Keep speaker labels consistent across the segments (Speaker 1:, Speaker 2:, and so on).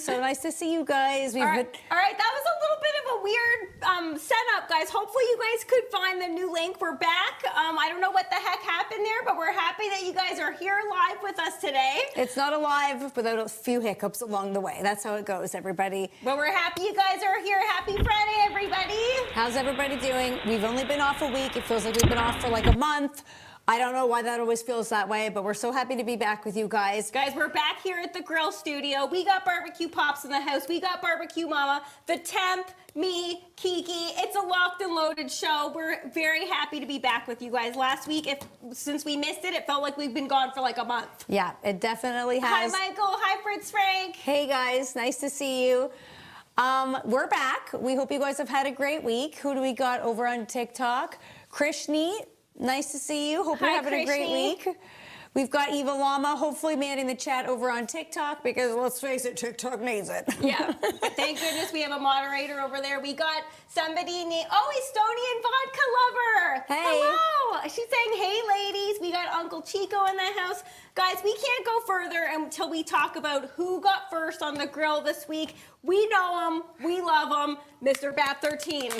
Speaker 1: So nice to see you guys.
Speaker 2: All right, that was a little bit of a weird setup, guys. Hopefully you guys could find the new link. We're back. I don't know what the heck happened there, but we're happy that you guys are here live with us today.
Speaker 1: It's not alive without a few hiccups along the way. That's how it goes, everybody.
Speaker 2: But we're happy you guys are here. Happy Friday, everybody.
Speaker 1: How's everybody doing? We've only been off a week. It feels like we've been off for like a month. I don't know why that always feels that way, but we're so happy to be back with you guys.
Speaker 2: Guys, we're back here at the grill studio. We got barbecue pops in the house. We got barbecue mama, the temp, me, Kiki. It's a locked and loaded show. We're very happy to be back with you guys. Last week, since we missed it, it felt like we've been gone for like a month.
Speaker 1: Yeah, it definitely has.
Speaker 2: Hi, Michael. Hi, Fritz Frank.
Speaker 1: Hey, guys. Nice to see you. We're back. We hope you guys have had a great week. Who do we got over on TikTok? Krishni. Nice to see you. Hope you're having a great week. We've got Eva Llama, hopefully manning the chat over on TikTok because, let's face it, TikTok needs it.
Speaker 2: Yeah. Thank goodness we have a moderator over there. We got somebody named, Estonian vodka lover.
Speaker 1: Hey.
Speaker 2: Hello. She's saying, hey, ladies. We got Uncle Chico in the house. Guys, we can't go further until we talk about who got first on the grill this week. We know him. We love him. Mr. Bat 13.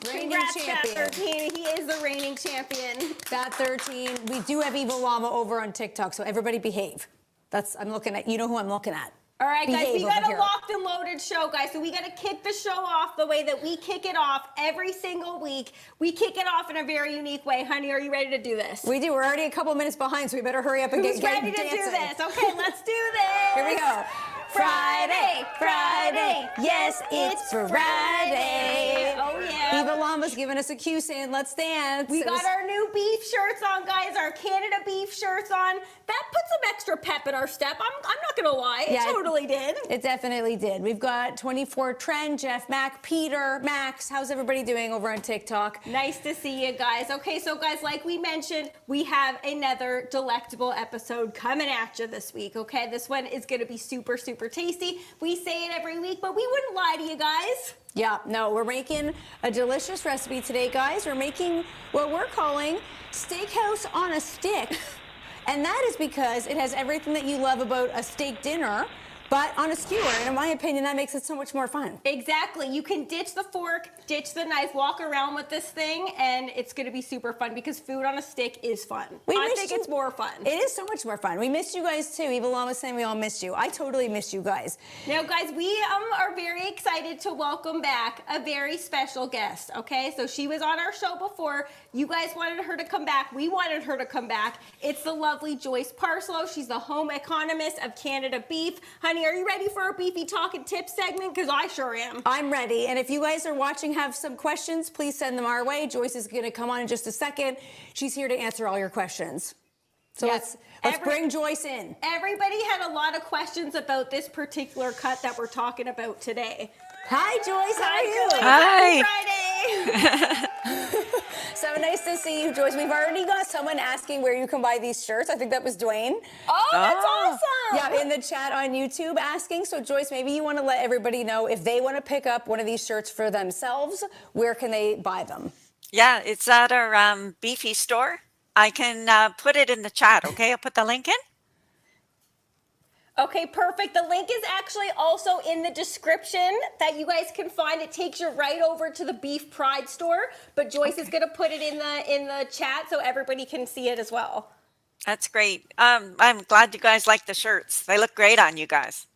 Speaker 1: Reigning
Speaker 2: Congrats,
Speaker 1: champion.
Speaker 2: Bat 13. He is the reigning champion.
Speaker 1: Bat 13. We do have Eva Llama over on TikTok, so everybody behave. I'm looking at, you know who I'm looking at.
Speaker 2: All right, guys, we got a
Speaker 1: here.
Speaker 2: locked and loaded show, guys. So we got to kick the show off the way that we kick it off every single week. We kick it off in a very unique way. Honey, are you ready to do this?
Speaker 1: We do. We're already a couple minutes behind, so we better hurry up and
Speaker 2: Who's
Speaker 1: get
Speaker 2: ready to
Speaker 1: dancing.
Speaker 2: do this? Okay, let's do this.
Speaker 1: Here we go.
Speaker 2: Friday, Friday.
Speaker 1: Yes, it's Friday.
Speaker 2: Oh, yeah.
Speaker 1: Eva Llama's giving us a cue saying, let's dance.
Speaker 2: We got our new beef shirts on, guys, our Canada beef shirts on. That put some extra pep in our step. I'm not going to lie. It totally did.
Speaker 1: It definitely did. We've got 24 Trend, Jeff, Mac, Peter, Max. How's everybody doing over on TikTok?
Speaker 2: Nice to see you guys. Okay, so guys, like we mentioned, we have another delectable episode coming at you this week, okay? This one is going to be super, super tasty. We say it every week, but we wouldn't lie to you guys.
Speaker 1: Yeah, no, we're making a delicious recipe today, guys. We're making what we're calling Steakhouse on a Stick. And that is because it has everything that you love about a steak dinner, but on a skewer. And in my opinion, that makes it so much more fun.
Speaker 2: Exactly. You can ditch the fork, ditch the knife, walk around with this thing, and it's going to be super fun because food on a stick is fun. I think it's more fun.
Speaker 1: It is so much more fun. We missed you guys too. Eva Llama saying we all missed you. I totally missed you guys.
Speaker 2: Now, guys, we are very excited to welcome back a very special guest, okay? So she was on our show before. You guys wanted her to come back. We wanted her to come back. It's the lovely Joyce Parslow. She's the home economist of Canada Beef. Honey, are you ready for our Beefy Talk and Tips segment? Because I sure am.
Speaker 1: I'm ready. And if you guys are watching, have some questions, please send them our way. Joyce is going to come on in just a second. She's here to answer all your questions. So let's bring Joyce in. Everybody
Speaker 2: had a lot of questions about this particular cut that we're talking about today.
Speaker 1: Hi, Joyce. How are you?
Speaker 2: Hi.
Speaker 1: Friday. So nice to see you, Joyce. We've already got someone asking where you can buy these shirts. I think that was Dwayne.
Speaker 2: Oh, that's awesome.
Speaker 1: Yeah, in the chat on YouTube asking. So, Joyce, maybe you want to let everybody know if they want to pick up one of these shirts for themselves, where can they buy them?
Speaker 3: Yeah, it's at our Beefy store. I can put it in the chat, okay? I'll put the link in.
Speaker 2: Okay, perfect. The link is actually also in the description that you guys can find. It takes you right over to the Beef Pride store, but Joyce is going to put it in the chat so everybody can see it as well.
Speaker 3: That's great. I'm glad you guys like the shirts. They look great on you guys.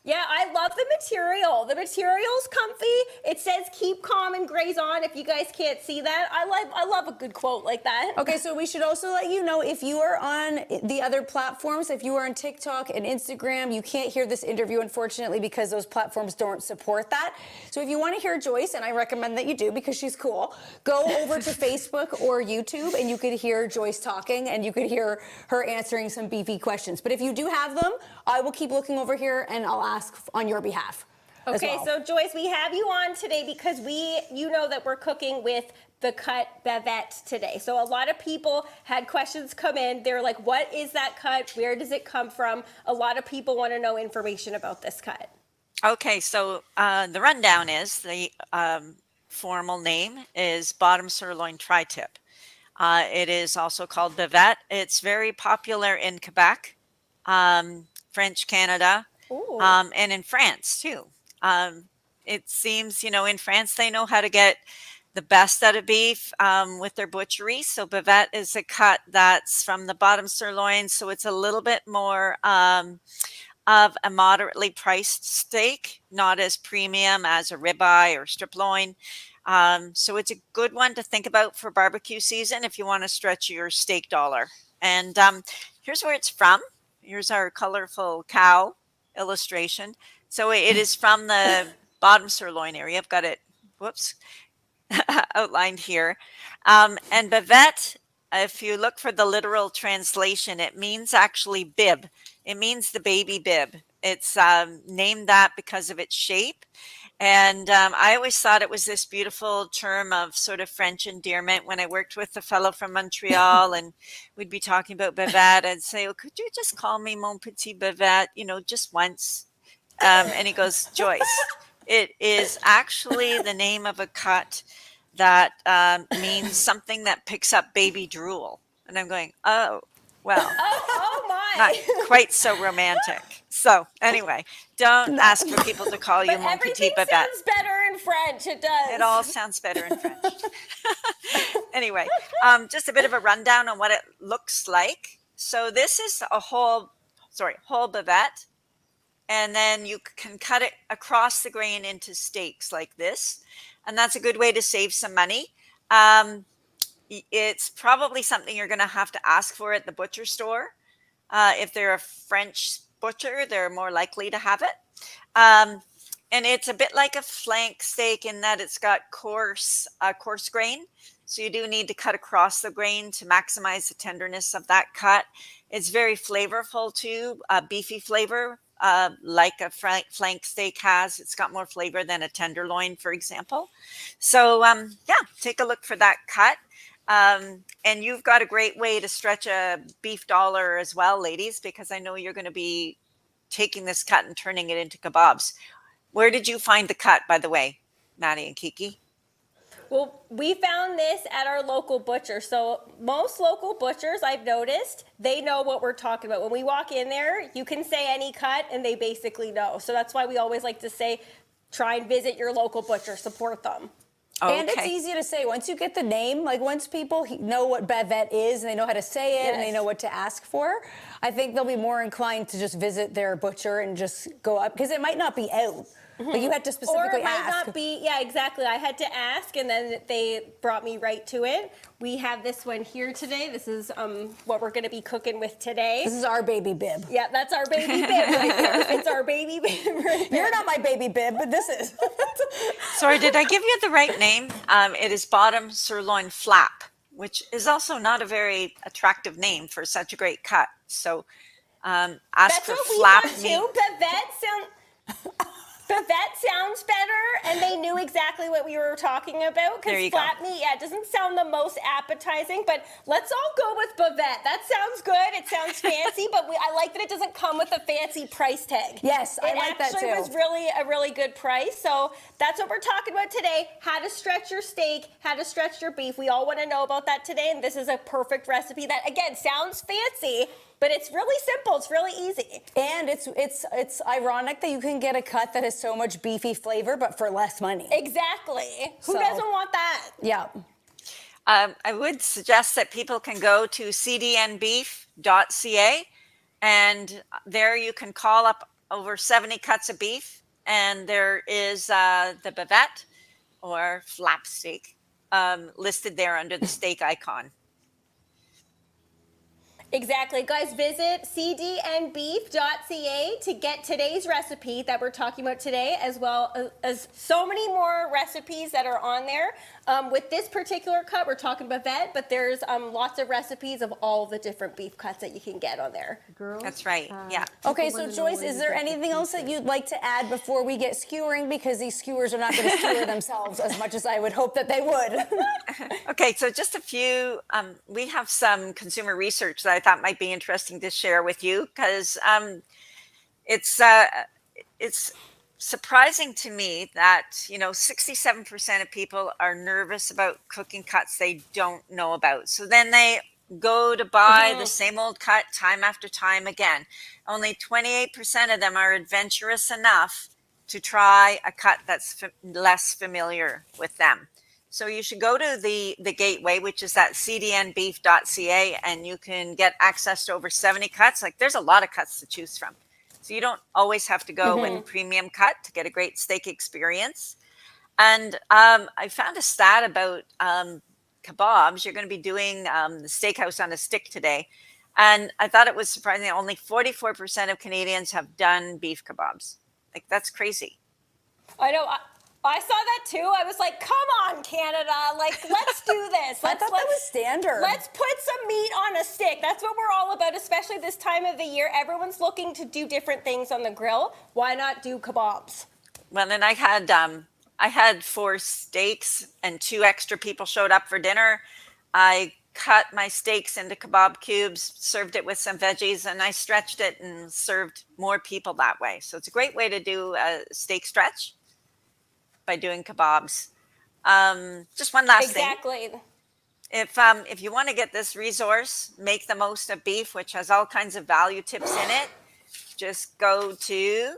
Speaker 2: Yeah, I love the material. The material's comfy. It says keep calm and graze on. If you guys can't see that, I love a good quote like that.
Speaker 1: Okay, so we should also let you know if you are on the other platforms, if you are on TikTok and Instagram, you can't hear this interview, unfortunately, because those platforms don't support that. So if you want to hear Joyce, and I recommend that you do because she's cool, go over to Facebook or YouTube and you could hear Joyce talking and you could hear her answering some beefy questions. But if you do have them, I will keep looking over here and I'll ask on your behalf.
Speaker 2: Okay,
Speaker 1: well.
Speaker 2: So Joyce, we have you on today because you know that we're cooking with the cut Bavette today. So a lot of people had questions come in. They're like, what is that cut? Where does it come from? A lot of people want to know information about this cut.
Speaker 3: Okay, so the rundown is the formal name is Bottom Sirloin Tri-Tip. It is also called Bavette. It's very popular in Quebec, French Canada,
Speaker 2: Ooh.
Speaker 3: And in France too. It seems, in France, they know how to get the best out of beef with their butchery. So Bavette is a cut that's from the bottom sirloin. So it's a little bit more of a moderately priced steak, not as premium as a ribeye or strip loin. So it's a good one to think about for barbecue season if you want to stretch your steak dollar. And here's where it's from. Here's our colorful cow illustration. So it is from the bottom sirloin area. I've got it, whoops, outlined here. And Bavette, if you look for the literal translation, it means actually bib. It means the baby bib. It's named that because of its shape. And I always thought it was this beautiful term of sort of French endearment. When I worked with a fellow from Montreal and we'd be talking about Bavette, I'd say, oh, could you just call me mon petit Bavette, just once? And he goes, Joyce, it is actually the name of a cut that means something that picks up baby drool. And I'm going, oh, well,
Speaker 2: Oh my.
Speaker 3: not quite so romantic. So anyway, don't ask for people to call you
Speaker 2: But
Speaker 3: mon
Speaker 2: everything
Speaker 3: petit Bavette.
Speaker 2: sounds better in French. It does.
Speaker 3: It all sounds better in French. Anyway, just a bit of a rundown on what it looks like. So this is a whole Bavette. And then you can cut it across the grain into steaks like this. And that's a good way to save some money. It's probably something you're going to have to ask for at the butcher store. If they're a French butcher, they're more likely to have it. And it's a bit like a flank steak in that it's got coarse grain. So you do need to cut across the grain to maximize the tenderness of that cut. It's very flavorful too, beefy flavor, like a flank steak has. It's got more flavor than a tenderloin, for example. So take a look for that cut. And you've got a great way to stretch a beef dollar as well, ladies, because I know you're going to be taking this cut and turning it into kabobs. Where did you find the cut, by the way, Maddie and Kiki?
Speaker 2: Well, we found this at our local butcher. So most local butchers, I've noticed, they know what we're talking about. When we walk in there, you can say any cut and they basically know. So that's why we always like to say, try and visit your local butcher, support them.
Speaker 3: Okay.
Speaker 1: And it's easy to say. Once you get the name, like once people know what Bavette is and they know how to say it and they know what to ask for, I think they'll be more inclined to just visit their butcher and just go up, because it might not be out. But you had to specifically
Speaker 2: Or it might
Speaker 1: ask.
Speaker 2: not be, yeah, exactly. I had to ask, and then they brought me right to it. We have this one here today. This is what we're going to be cooking with today.
Speaker 1: This is our baby bib.
Speaker 2: Yeah, that's our baby bib right there. It's our baby bib right there.
Speaker 1: You're not my baby bib, but this is.
Speaker 3: Sorry, did I give you the right name? It is Bottom Sirloin Flap, which is also not a very attractive name for such a great cut. So ask
Speaker 2: That's
Speaker 3: for
Speaker 2: what we
Speaker 3: flap
Speaker 2: thought
Speaker 3: meat.
Speaker 2: too. Bavette sounds better, and they knew exactly what we were talking about,
Speaker 3: There
Speaker 2: because
Speaker 3: you go.
Speaker 2: flat meat, it doesn't sound the most appetizing, but let's all go with Bavette. That sounds good. It sounds fancy, but I like that it doesn't come with a fancy price tag.
Speaker 1: Yes, I like that too.
Speaker 2: It actually was really a really good price. So that's what we're talking about today, how to stretch your steak, how to stretch your beef. We all want to know about that today, and this is a perfect recipe that, again, sounds fancy, but it's really simple. It's really easy.
Speaker 1: And it's ironic that you can get a cut that has so much beefy flavor, but for less money.
Speaker 2: Exactly. Who
Speaker 1: So-
Speaker 2: doesn't want that?
Speaker 1: Yeah.
Speaker 3: I would suggest that people can go to CDNbeef.ca, and there you can call up over 70 cuts of beef, and there is the Bavette or flap steak listed there under the steak icon.
Speaker 2: Exactly. Guys, visit CDNbeef.ca to get today's recipe that we're talking about today, as well as so many more recipes that are on there. With this particular cut, we're talking about Bavette, but there's lots of recipes of all the different beef cuts that you can get on there.
Speaker 4: Girls,
Speaker 3: That's right. Yeah.
Speaker 1: Okay, so Joyce, is there anything else that you'd like to add before we get skewering? Because these skewers are not going to skewer themselves as much as I would hope that they would.
Speaker 3: Okay, so just a few, we have some consumer research that I thought might be interesting to share with you, because it's surprising to me that 67% of people are nervous about cooking cuts they don't know about. So then they go to buy the same old cut time after time again. Only 28% of them are adventurous enough to try a cut that's less familiar with them. So you should go to the gateway, which is at CDNbeef.ca, and you can get access to over 70 cuts. Like, there's a lot of cuts to choose from. So you don't always have to go with a premium cut to get a great steak experience. And I found a stat about kabobs. You're going to be doing the Steakhouse on a Stick today. And I thought it was surprising that only 44% of Canadians have done beef kabobs. Like, that's crazy.
Speaker 2: I know. I saw that too. I was like, come on, Canada. Like, let's do this.
Speaker 1: I thought that was standard.
Speaker 2: Let's put some meat on a stick. That's what we're all about, especially this time of the year. Everyone's looking to do different things on the grill. Why not do kabobs?
Speaker 3: Well, then I had 4 steaks and 2 extra people showed up for dinner. I cut my steaks into kebab cubes, served it with some veggies, and I stretched it and served more people that way. So it's a great way to do a steak stretch by doing kebabs. Just one last thing.
Speaker 2: Exactly.
Speaker 3: If you want to get this resource, make the most of beef, which has all kinds of value tips in it, just go to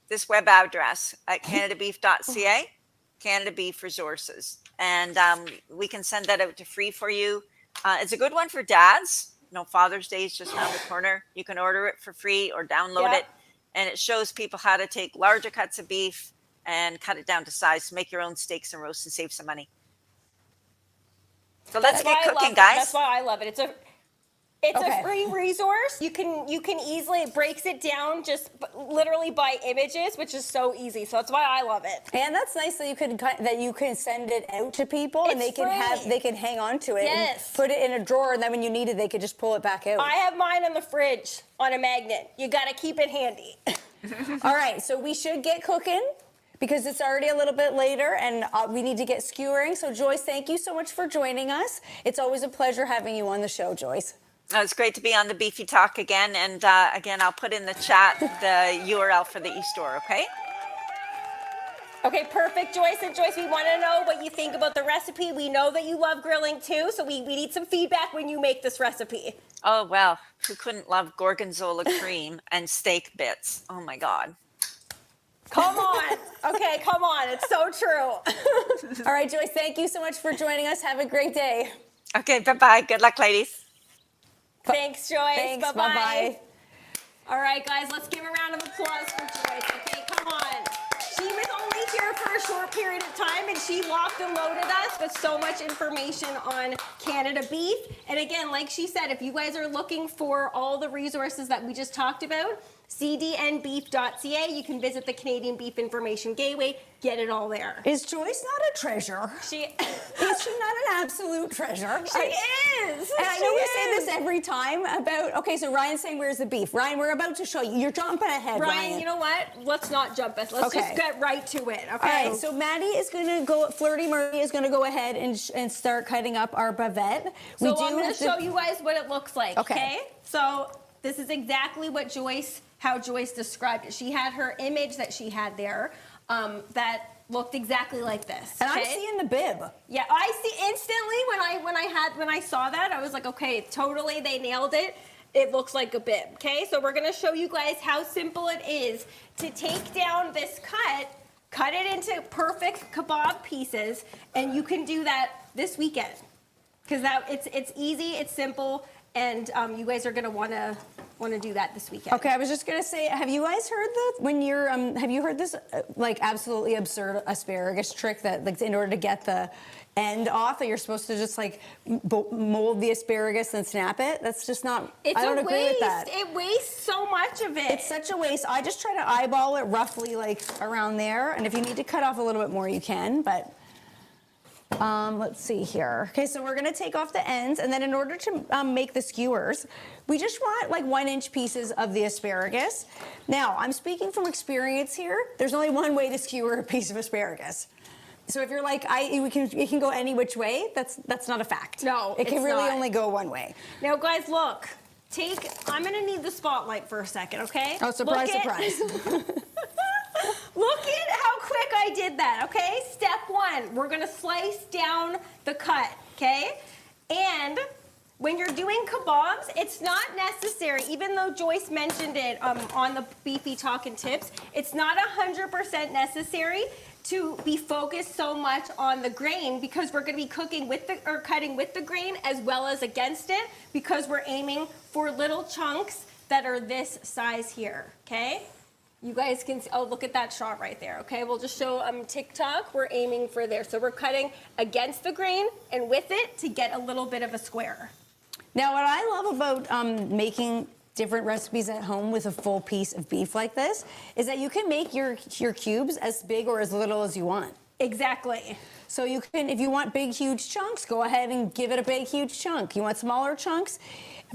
Speaker 3: this web address at CanadaBeef.ca, Canada Beef Resources. And we can send that out to free for you. It's a good one for dads. Father's Day is just around the corner. You can order it for free or download it. And it shows people how to take larger cuts of beef and cut it down to size to make your own steaks and roasts and save some money. So let's get cooking, guys.
Speaker 2: That's why I love it. It's a free resource. You can easily, it breaks it down just literally by images, which is so easy. So that's why I love it.
Speaker 1: And that's nice that you can send it out to people and they can hang on to it and put it in a drawer, and then when you need it, they could just pull it back out.
Speaker 2: I have mine on the fridge on a magnet. You got to keep it handy.
Speaker 1: All right, so we should get cooking, because it's already a little bit later and we need to get skewering. So Joyce, thank you so much for joining us. It's always a pleasure having you on the show, Joyce.
Speaker 3: It's great to be on the Beefy Talk again. And again, I'll put in the chat the URL for the e-store, okay?
Speaker 2: Okay, perfect, Joyce. And Joyce, we want to know what you think about the recipe. We know that you love grilling too, so we need some feedback when you make this recipe.
Speaker 3: Oh, well, who couldn't love Gorgonzola cream and steak bits? Oh, my God.
Speaker 2: Come on. Okay, come on. It's so true.
Speaker 1: All right, Joyce, thank you so much for joining us. Have a great day.
Speaker 3: Okay, bye-bye. Good luck, ladies.
Speaker 2: Thanks, Joyce.
Speaker 1: Thanks,
Speaker 2: Bye-bye.
Speaker 1: bye-bye.
Speaker 2: All right, guys, let's give a round of applause for Joyce. Okay, come on. She was only here for a short period of time, and she locked and loaded us with so much information on Canada beef. And again, like she said, if you guys are looking for all the resources that we just talked about, CDNbeef.ca. You can visit the Canadian Beef Information Gateway. Get it all there.
Speaker 1: Is Joyce not a treasure? Is she not an absolute treasure?
Speaker 2: She is.
Speaker 1: And I know we say this every time about, okay, so Ryan's saying, where's the beef? Ryan, we're about to show you. You're jumping ahead, Ryan.
Speaker 2: You know what? Let's not jump us. Let's just get right to it, okay?
Speaker 1: All right, so Maddie is going to go, Flirty Murray is going to go ahead and start cutting up our bavette.
Speaker 2: So I'm going to show you guys what it looks like, okay? So this is exactly what how Joyce described it. She had her image that she had there that looked exactly like this.
Speaker 1: And I'm seeing the bib.
Speaker 2: Yeah, I see instantly when I saw that, I was like, okay, totally, they nailed it. It looks like a bib. Okay, so we're gonna show you guys how simple it is to take down this cut it into perfect kebab pieces, and you can do that this weekend because it's easy, it's simple, and you guys are gonna want to do that this weekend.
Speaker 1: Okay, I was just gonna say, have you guys heard have you heard this like absolutely absurd asparagus trick that, like, in order to get the end off, that you're supposed to just like mold the asparagus and snap it? That's just not. I don't agree with that.
Speaker 2: It wastes so much of it.
Speaker 1: It's such a waste. I just try to eyeball it roughly like around there, and if you need to cut off a little bit more, you can. But let's see here. Okay, so we're gonna take off the ends, and then in order to make the skewers, we just want like 1-inch pieces of the asparagus. Now, I'm speaking from experience here. There's only one way to skewer a piece of asparagus. So if you're like, it can go any which way, that's not a fact.
Speaker 2: No,
Speaker 1: it can really only go one way.
Speaker 2: Now, guys, look. I'm gonna need the spotlight for a second, okay?
Speaker 1: Oh, surprise, surprise.
Speaker 2: Look at how quick I did that, okay? Step one, we're gonna slice down the cut, okay? And when you're doing kabobs, it's not necessary, even though Joyce mentioned it on the Beefy Talk and Tips, it's not 100% necessary to be focused so much on the grain, because we're going to be cooking with the, or cutting with the grain as well as against it, because we're aiming for little chunks that are this size here, okay? You guys can see, oh, look at that shot right there, okay? We'll just show TikTok, we're aiming for there. So we're cutting against the grain and with it to get a little bit of a square.
Speaker 1: Now, what I love about making different recipes at home with a full piece of beef like this is that you can make your cubes as big or as little as you want.
Speaker 2: Exactly.
Speaker 1: So you can, if you want big, huge chunks, go ahead and give it a big, huge chunk. You want smaller chunks?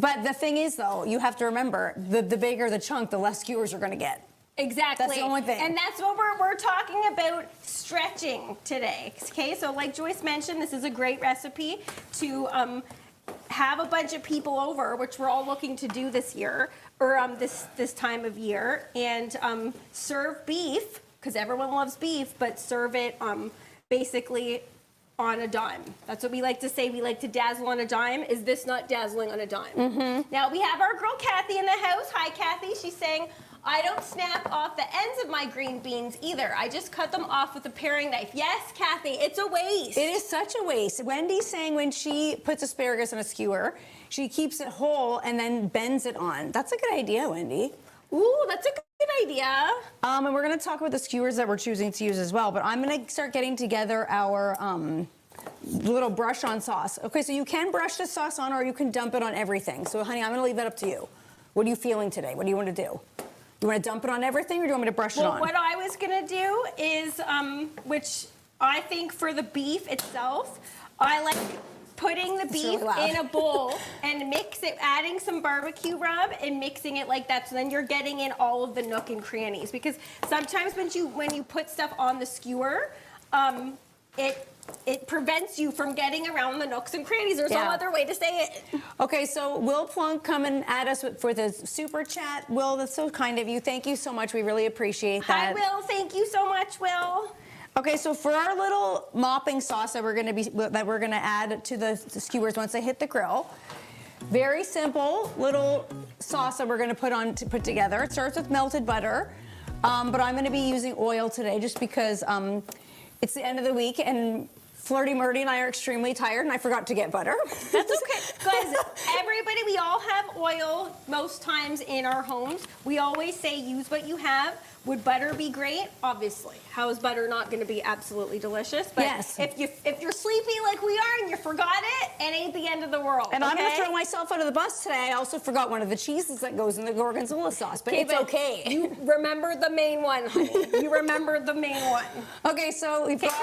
Speaker 1: But the thing is, though, you have to remember, the bigger the chunk, the less skewers you're going to get.
Speaker 2: Exactly.
Speaker 1: That's the only thing.
Speaker 2: And that's what we're talking about, stretching today. Okay, so like Joyce mentioned, this is a great recipe to have a bunch of people over, which we're all looking to do this year, or this time of year, and serve beef, because everyone loves beef, but serve it basically on a dime. That's what we like to say. We like to dazzle on a dime. Is this not dazzling on a dime? Mm-hmm. Now we have our girl Kathy in the house. Hi, Kathy. She's saying, I don't snap off the ends of my green beans either. I just cut them off with a paring knife. Yes, Kathy, it's a waste.
Speaker 1: It is such a waste. Wendy's saying when she puts asparagus on a skewer, she keeps it whole and then bends it on. That's a good idea, Wendy.
Speaker 2: Ooh, that's a good idea.
Speaker 1: And we're going to talk about the skewers that we're choosing to use as well. But I'm going to start getting together our little brush on sauce. Okay, so you can brush the sauce on or you can dump it on everything. So, honey, I'm going to leave that up to you. What are you feeling today? What do you want to do? You want to dump it on everything, or do you want me to brush it on?
Speaker 2: Well, what I was going to do is, which I think for the beef itself, I like putting the beef in a bowl and mix it, adding some barbecue rub and mixing it like that. So then you're getting in all of the nook and crannies. Because sometimes when you put stuff on the skewer, it prevents you from getting around the nooks and crannies. There's no other way to say it.
Speaker 1: Okay, so Will Plunk come and add us for the super chat. Will, that's so kind of you. Thank you so much. We really appreciate that.
Speaker 2: Hi, Will. Thank you so much, Will.
Speaker 1: Okay, so for our little mopping sauce that we're gonna add to the skewers once they hit the grill, very simple little sauce that we're gonna put together. It starts with melted butter, but I'm gonna be using oil today just because it's the end of the week and Flirty Murdy and I are extremely tired and I forgot to get butter.
Speaker 2: That's okay. Guys, everybody, we all have oil most times in our homes. We always say use what you have. Would butter be great? Obviously. How is butter not going to be absolutely delicious? But
Speaker 1: yes.
Speaker 2: If you're sleepy like we are and you forgot it, it ain't the end of the world.
Speaker 1: And I'm going to throw myself under the bus today. I also forgot one of the cheeses that goes in the Gorgonzola sauce, but it's okay.
Speaker 2: You remember the main one, honey. You remember the main one.
Speaker 1: Okay, so we've got...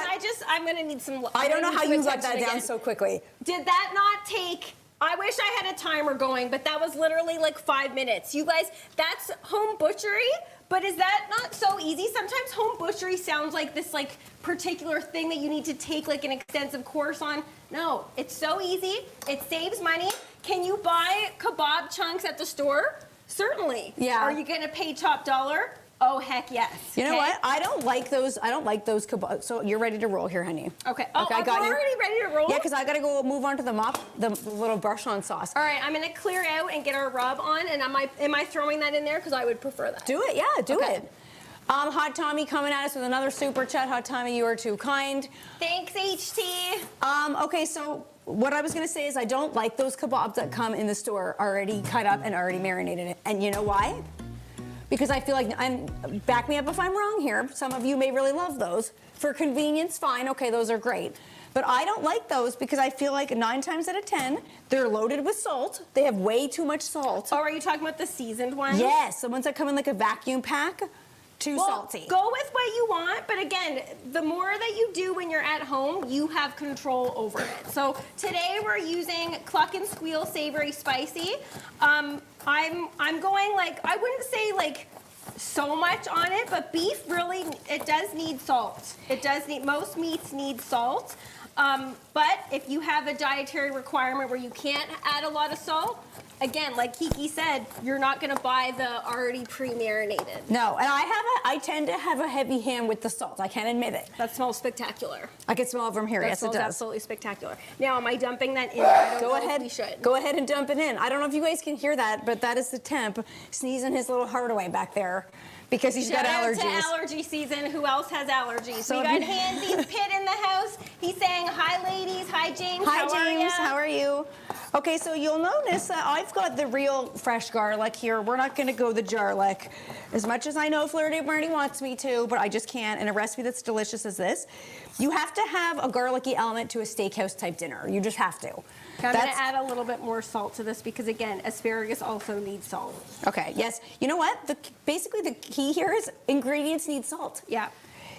Speaker 2: I'm going to need some...
Speaker 1: I don't know how you got that down so quickly.
Speaker 2: Did that not take... I wish I had a timer going, but that was literally like 5 minutes. You guys, that's home butchery, but is that not so easy? Sometimes home butchery sounds like this like particular thing that you need to take like an extensive course on. No, it's so easy. It saves money. Can you buy kebab chunks at the store? Certainly.
Speaker 1: Yeah.
Speaker 2: Are you gonna pay top dollar? Oh, heck yes.
Speaker 1: You know what? I don't like those kebabs. So you're ready to roll here, honey.
Speaker 2: Okay. Oh, I'm already ready to roll?
Speaker 1: Yeah, because I got to go move on to the little brush on sauce.
Speaker 2: All right, I'm going to clear out and get our rub on. And am I throwing that in there? Because I would prefer that.
Speaker 1: Do it. Yeah, do it. Hot Tommy coming at us with another super chat. Hot Tommy, you are too kind.
Speaker 2: Thanks, HT.
Speaker 1: Okay, so what I was going to say is I don't like those kebabs that come in the store already cut up and already marinated. And you know why? Because I feel like, and back me up if I'm wrong here, some of you may really love those. For convenience, fine, okay, those are great. But I don't like those because I feel like 9 times out of 10, they're loaded with salt. They have way too much salt.
Speaker 2: Oh, are you talking about the seasoned ones?
Speaker 1: Yes, the ones that come in like a vacuum pack. Too salty.
Speaker 2: Go with what you want, but again, the more that you do when you're at home, you have control over it. So today we're using Cluck and Squeal Savory Spicy. I'm going like, I wouldn't say like so much on it, but beef really, it does need salt. It does need, most meats need salt. But if you have a dietary requirement where you can't add a lot of salt, again, like Kiki said, you're not going to buy the already pre-marinated.
Speaker 1: No, and I tend to have a heavy hand with the salt. I can admit it.
Speaker 2: That smells spectacular.
Speaker 1: I can smell it from here.
Speaker 2: That
Speaker 1: Yes, it
Speaker 2: smells
Speaker 1: does.
Speaker 2: absolutely spectacular. Now, am I dumping that in? I don't know if we should.
Speaker 1: Go ahead and dump it in. I don't know if you guys can hear that, but that is the temp sneezing his little heart away back there because he's got allergies.
Speaker 2: Shout out to allergy season. Who else has allergies?
Speaker 1: So
Speaker 2: we got Hansy's Pit in the house. He's saying, hi, ladies. Hi, James.
Speaker 1: Hi,
Speaker 2: How
Speaker 1: James.
Speaker 2: are ya?
Speaker 1: How are you? Okay, so you'll notice that I've got the real fresh garlic here. We're not going to go the jarlic. As much as I know Flirty Bernie wants me to, but I just can't. In a recipe that's delicious as this, you have to have a garlicky element to a steakhouse type dinner. You just have to.
Speaker 2: I'm going to add a little bit more salt to this because, again, asparagus also needs salt.
Speaker 1: Okay, yes. You know what? Basically, the key here is ingredients need salt.
Speaker 2: Yeah.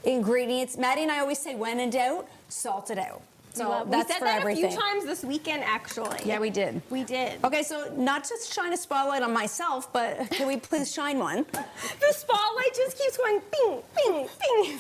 Speaker 1: Ingredients. Maddie and I always say, when in doubt, salt it out. So
Speaker 2: we
Speaker 1: that's
Speaker 2: said
Speaker 1: for
Speaker 2: that
Speaker 1: everything.
Speaker 2: a few times this weekend, actually.
Speaker 1: Yeah, we did.
Speaker 2: We did.
Speaker 1: Okay, so not to shine a spotlight on myself, but can we please shine one?
Speaker 2: The spotlight just keeps going bing, bing, bing.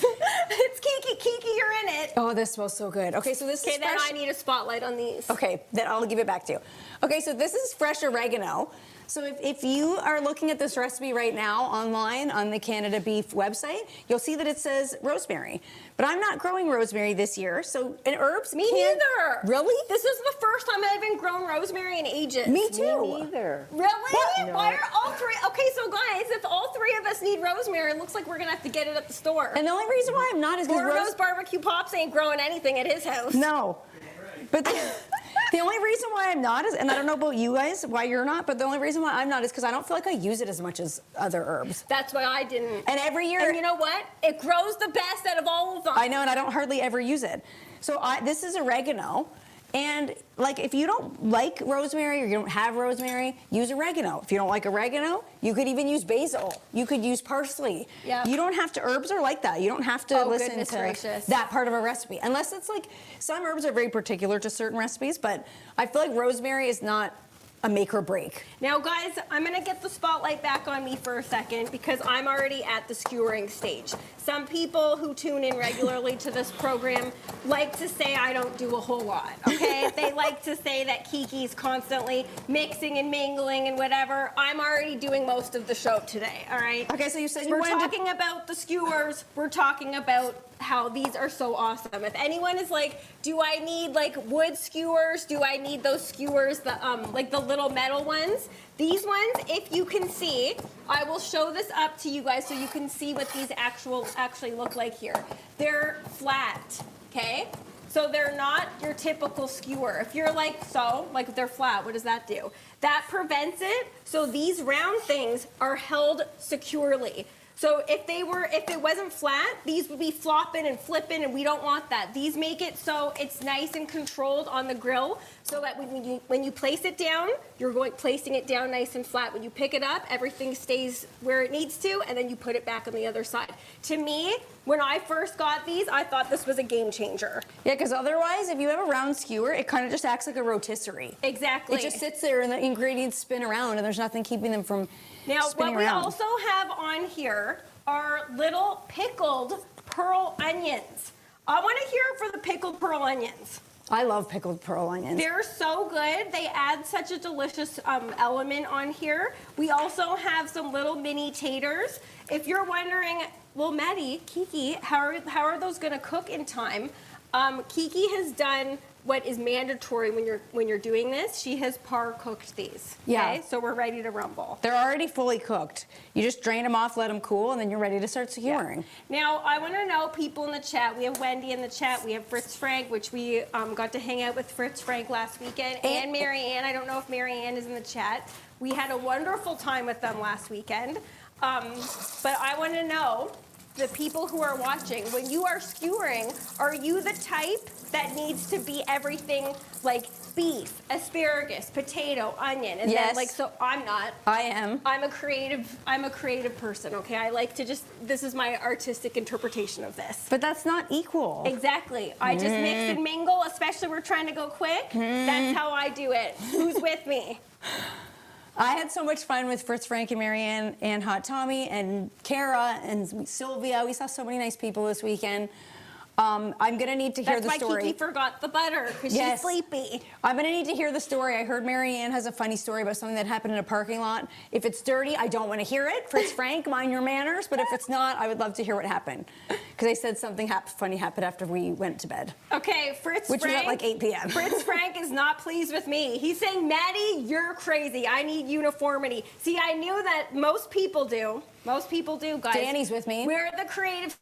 Speaker 2: It's Kiki. Kiki, you're in it.
Speaker 1: Oh, this smells so good. Okay, so this is
Speaker 2: Okay, then
Speaker 1: fresh.
Speaker 2: I need a spotlight on these.
Speaker 1: Okay, then I'll give it back to you. Okay, so this is fresh oregano. So if you are looking at this recipe right now online on the Canada Beef website, you'll see that it says rosemary. But I'm not growing rosemary this year, so and herbs.
Speaker 2: Me neither.
Speaker 1: Really?
Speaker 2: This is the first time I've even grown rosemary in ages.
Speaker 1: Me too.
Speaker 4: Me neither.
Speaker 2: Really?
Speaker 4: No.
Speaker 2: Why are all three? Okay, so guys, if all three of us need rosemary, it looks like we're gonna have to get it at the store.
Speaker 1: And the only reason why I'm not is because
Speaker 2: Gorgo's barbecue pops ain't growing anything at his house.
Speaker 1: No. But the only reason why I'm not is, and I don't know about you guys, why you're not, but the only reason why I'm not is because I don't feel like I use it as much as other herbs.
Speaker 2: That's why I didn't.
Speaker 1: And every year...
Speaker 2: And you know what? It grows the best out of all of them.
Speaker 1: I know, and I don't hardly ever use it. So this is oregano. And like if you don't like rosemary or you don't have rosemary, use oregano. If you don't like oregano, you could even use basil. You could use parsley.
Speaker 2: Yep.
Speaker 1: You don't have to, herbs are like that. You don't have to listen
Speaker 2: goodness
Speaker 1: to
Speaker 2: gracious.
Speaker 1: that part of a recipe. Unless it's like, some herbs are very particular to certain recipes, but I feel like rosemary is not a make or break.
Speaker 2: Now, guys, I'm going to get the spotlight back on me for a second because I'm already at the skewering stage. Some people who tune in regularly to this program like to say I don't do a whole lot, okay? They like to say that Kiki's constantly mixing and mingling and whatever. I'm already doing most of the show today, all right?
Speaker 1: Okay, so you said you
Speaker 2: We're
Speaker 1: wanted to...
Speaker 2: talking about the skewers. We're talking about how these are so awesome. If anyone is like, do I need like wood skewers? Do I need those skewers, the like the little metal ones? These ones, if you can see, I will show this up to you guys so you can see what these actually look like here. They're flat, okay? So they're not your typical skewer. If you're like if they're flat, what does that do? That prevents it, so these round things are held securely. So if it wasn't flat, these would be flopping and flipping, and we don't want that. These make it so it's nice and controlled on the grill, so that when you place it down, you're placing it down nice and flat. When you pick it up, everything stays where it needs to, and then you put it back on the other side. To me, when I first got these, I thought this was a game changer.
Speaker 1: Yeah, because otherwise, if you have a round skewer, it kind of just acts like a rotisserie.
Speaker 2: Exactly.
Speaker 1: It just sits there and the ingredients spin around and there's nothing keeping them from spinning
Speaker 2: what we
Speaker 1: around.
Speaker 2: also have on here are little pickled pearl onions. I want to hear for the pickled pearl onions.
Speaker 1: I love pickled pearl onions.
Speaker 2: They're so good. They add such a delicious element on here. We also have some little mini taters. If you're wondering, well, Maddie, Kiki, how are those going to cook in time? Kiki has done what is mandatory when you're doing this. She has par cooked these.
Speaker 1: Yeah.
Speaker 2: Okay, so we're ready to rumble.
Speaker 1: They're already fully cooked. You just drain them off, let them cool, and then you're ready to start skewering.
Speaker 2: Yeah. Now, I want to know people in the chat. We have Wendy in the chat. We have Fritz Frank, which we got to hang out with Fritz Frank last weekend. And Mary Ann. I don't know if Mary Ann is in the chat. We had a wonderful time with them last weekend. But I want to know, the people who are watching, when you are skewering, are you the type that needs to be everything like beef, asparagus, potato, onion, and
Speaker 1: Yes.
Speaker 2: then like, so I'm not.
Speaker 1: I am.
Speaker 2: I'm a creative person, okay? I like to this is my artistic interpretation of this.
Speaker 1: But that's not equal.
Speaker 2: Exactly. I just mix and mingle, especially we're trying to go quick. That's how I do it. Who's with me?
Speaker 1: I had so much fun with Fritz Frank and Marianne and Hot Tommy and Kara and Sylvia. We saw so many nice people this weekend. I'm going to need to hear the story.
Speaker 2: That's why Kiki forgot the butter, because she's sleepy.
Speaker 1: I'm going to need to hear the story. I heard Marianne has a funny story about something that happened in a parking lot. If it's dirty, I don't want to hear it. Fritz Frank, mind your manners. But if it's not, I would love to hear what happened. Because I said something funny happened after we went to bed.
Speaker 2: Okay, Fritz Frank.
Speaker 1: Which was at like 8 p.m.
Speaker 2: Fritz Frank is not pleased with me. He's saying, Maddie, you're crazy. I need uniformity. See, I knew that most people do. Most people do, guys.
Speaker 1: Danny's with me.
Speaker 2: We're the creative.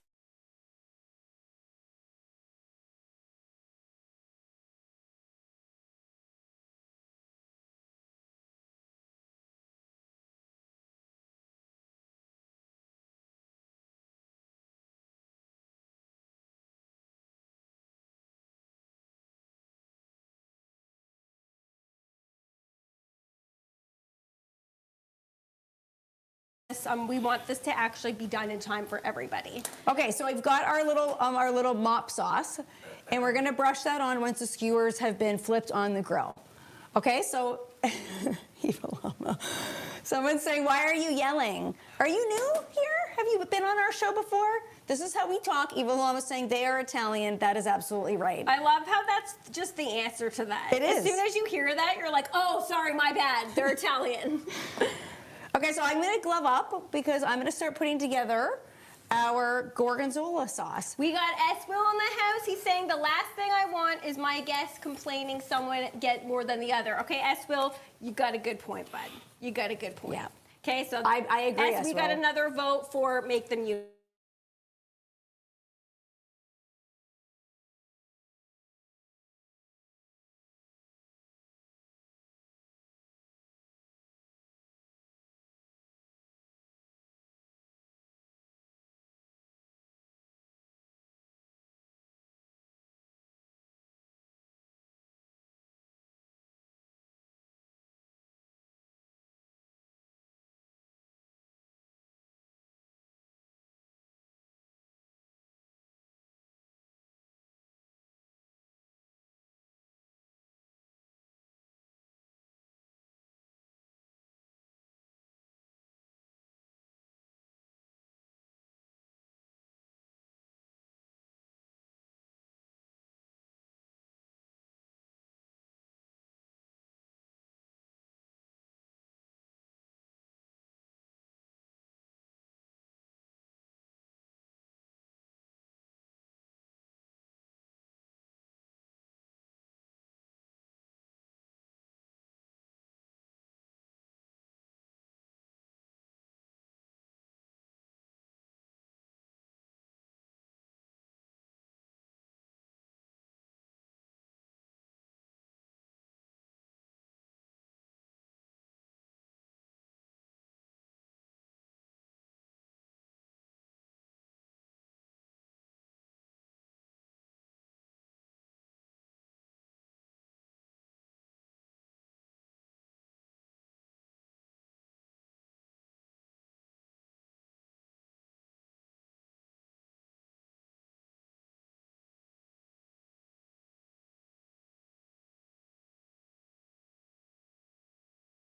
Speaker 2: We want this to actually be done in time for everybody.
Speaker 1: Okay, so we've got our little mop sauce, and we're gonna brush that on once the skewers have been flipped on the grill. Okay, so evil llama. Someone's saying, why are you yelling? Are you new here? Have you been on our show before? This is how we talk. Evil llama saying they are Italian. That is absolutely right.
Speaker 2: I love how that's just the answer to that.
Speaker 1: It is.
Speaker 2: As soon as you hear that, you're like, oh, sorry, my bad. They're Italian.
Speaker 1: Okay, so I'm gonna glove up because I'm gonna start putting together our Gorgonzola sauce.
Speaker 2: We got S-Will in the house. He's saying the last thing I want is my guests complaining someone get more than the other. Okay, S-Will, you got a good point, bud. You got a good point.
Speaker 1: Yeah.
Speaker 2: Okay, so
Speaker 1: I agree,
Speaker 2: we got
Speaker 1: S-Will.
Speaker 2: another vote for make them use.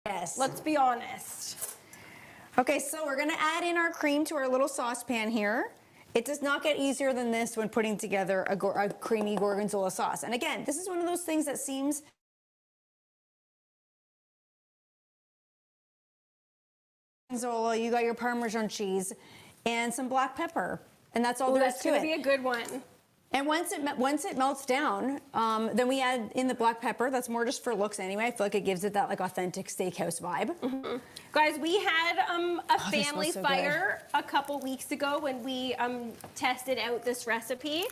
Speaker 1: Yes.
Speaker 2: Let's be honest.
Speaker 1: Okay, so we're gonna add in our cream to our little saucepan here. It does not get easier than this when putting together a creamy Gorgonzola sauce. And again, this is one of those things that seems Gorgonzola, you got your Parmesan cheese and some black pepper. And that's all there is
Speaker 2: That's
Speaker 1: to
Speaker 2: gonna
Speaker 1: it.
Speaker 2: be a good one.
Speaker 1: And once it melts down, then we add in the black pepper. That's more just for looks anyway. I feel like it gives it that like authentic steakhouse vibe.
Speaker 2: Mm-hmm. Guys, we had a family
Speaker 1: so
Speaker 2: fire a couple weeks ago when we tested out this recipe.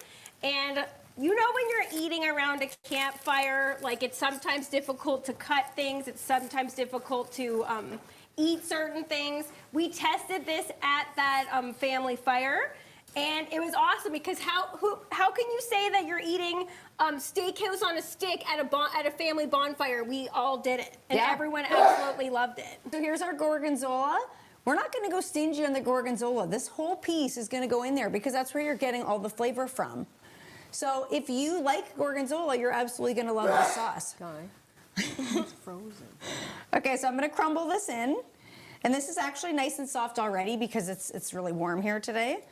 Speaker 2: And you know when you're eating around a campfire, like it's sometimes difficult to cut things. It's sometimes difficult to eat certain things. We tested this at that family fire. And it was awesome because how can you say that you're eating steakhouse on a stick at a family bonfire? We all did it, and everyone absolutely loved it.
Speaker 1: So here's our Gorgonzola. We're not going to go stingy on the Gorgonzola. This whole piece is going to go in there because that's where you're getting all the flavor from. So if you like Gorgonzola, you're absolutely going to love this sauce.
Speaker 4: It's frozen.
Speaker 1: Okay, so I'm going to crumble this in, and this is actually nice and soft already because it's really warm here today.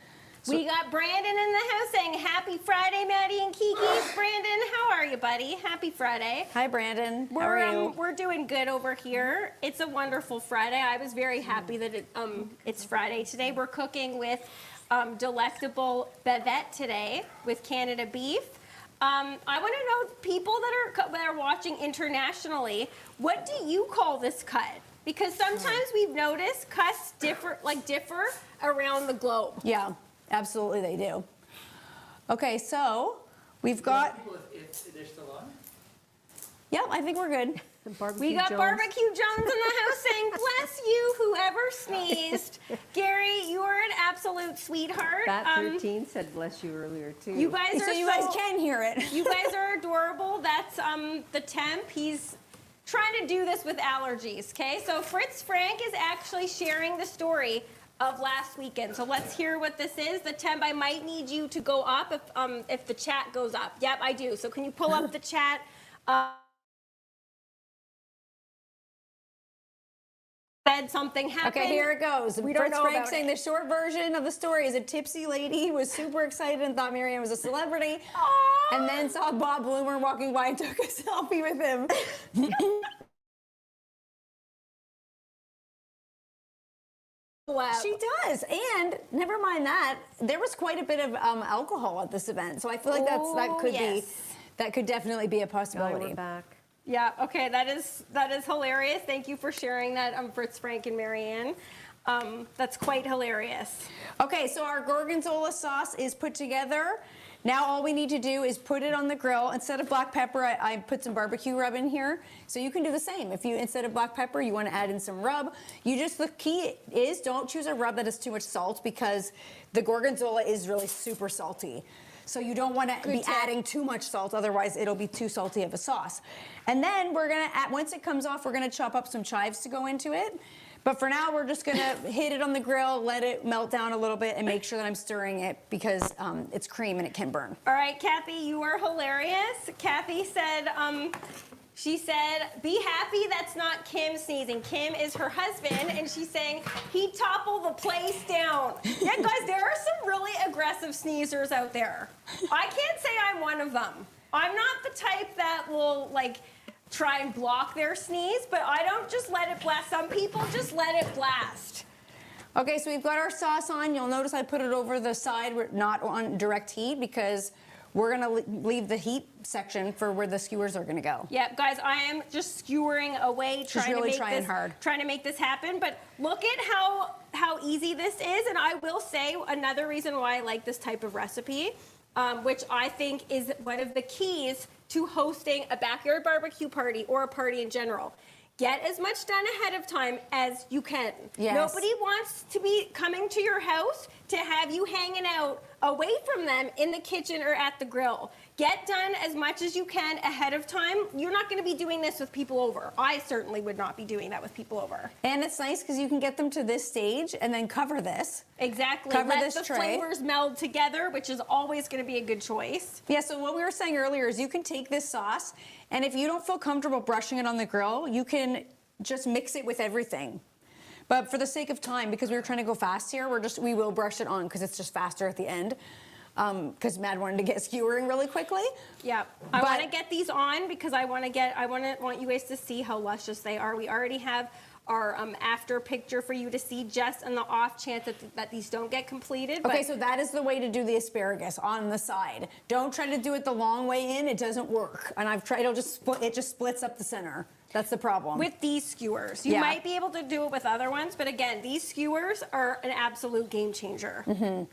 Speaker 2: We got Brandon in the house saying happy Friday, Maddie and Kiki. Brandon, how are you, buddy? Happy Friday.
Speaker 1: Hi, Brandon. How are you?
Speaker 2: We're doing good over here. It's a wonderful Friday. I was very happy that it's Friday today. We're cooking with delectable Bavette today with Canada beef. I want to know, people that are watching internationally, what do you call this cut? Because sometimes we've noticed cuts differ around the globe.
Speaker 1: Yeah, absolutely they do. Okay, so we've got.
Speaker 5: If they're still on.
Speaker 1: Yeah, I think we're good.
Speaker 2: We got Barbecue Jones in the house saying, bless you, whoever sneezed. Gary, you are an absolute sweetheart.
Speaker 4: Bat 13 said bless you earlier, too.
Speaker 2: You guys are
Speaker 1: you guys can hear it.
Speaker 2: You guys are adorable. That's the temp. He's trying to do this with allergies, okay? So Fritz Frank is actually sharing the story of last weekend. So let's hear what this is. The temp, I might need you to go up if the chat goes up. Yep, I do. So can you pull up the chat? Said something happened.
Speaker 1: Okay, here it goes.
Speaker 2: We don't
Speaker 1: Fritz
Speaker 2: know
Speaker 1: Frank
Speaker 2: about
Speaker 1: saying
Speaker 2: it.
Speaker 1: the short version of the story is a tipsy lady who was super excited and thought Marianne was a celebrity,
Speaker 2: Aww.
Speaker 1: and then saw Bob Bloomer walking by and took a selfie with him.
Speaker 2: Wow.
Speaker 1: She does, and never mind that, there was quite a bit of alcohol at this event, so I feel like that could definitely be a possibility.
Speaker 4: We're back.
Speaker 2: Yeah, okay, that is hilarious. Thank you for sharing that, Fritz Frank and Marianne. That's quite hilarious.
Speaker 1: Okay, so our Gorgonzola sauce is put together. Now all we need to do is put it on the grill. Instead of black pepper, I put some barbecue rub in here. So you can do the same. If you, instead of black pepper, you want to add in some rub. The key is don't choose a rub that has too much salt, because the Gorgonzola is really super salty. So you don't want to be adding too much salt, otherwise it'll be too salty of a sauce. And then we're gonna once it comes off, we're gonna chop up some chives to go into it. But for now, we're just gonna hit it on the grill, let it melt down a little bit, and make sure that I'm stirring it, because it's cream and it can burn.
Speaker 2: All right, Kathy, you are hilarious. Kathy said, she said, be happy that's not Kim sneezing. Kim is her husband, and she's saying, he toppled the place down. Yeah, guys, there are some really aggressive sneezers out there. I can't say I'm one of them. I'm not the type that will, try and block their sneeze, but I don't just let it blast. Some people just let it blast.
Speaker 1: Okay, so we've got our sauce on. You'll notice I put it over the side, not on direct heat, because we're gonna leave the heat section for where the skewers are gonna go.
Speaker 2: Yeah, guys, I am just skewering away, trying to make this happen. But look at how easy this is, and I will say another reason why I like this type of recipe, which I think is one of the keys to hosting a backyard barbecue party or a party in general. Get as much done ahead of time as you can.
Speaker 1: Yes.
Speaker 2: Nobody wants to be coming to your house to have you hanging out away from them in the kitchen or at the grill. Get done as much as you can ahead of time. You're not going to be doing this with people over. I certainly would not be doing that with people over.
Speaker 1: And it's nice because you can get them to this stage and then cover this.
Speaker 2: Exactly.
Speaker 1: Let
Speaker 2: the flavors meld together, which is always going to be a good choice.
Speaker 1: Yeah, so what we were saying earlier is you can take this sauce, and if you don't feel comfortable brushing it on the grill, you can just mix it with everything. But for the sake of time, because we were trying to go fast here, we will brush it on because it's just faster at the end. Because Mad wanted to get skewering really quickly.
Speaker 2: Yeah, I want to get these on because I want you guys to see how luscious they are. We already have our after picture for you to see, just on the off chance that these don't get completed.
Speaker 1: Okay, so that is the way to do the asparagus, on the side. Don't try to do it the long way in; it doesn't work. And I've tried; it just splits up the center. That's the problem.
Speaker 2: With these skewers. You might be able to do it with other ones, but again, these skewers are an absolute game changer.
Speaker 1: Mm-hmm.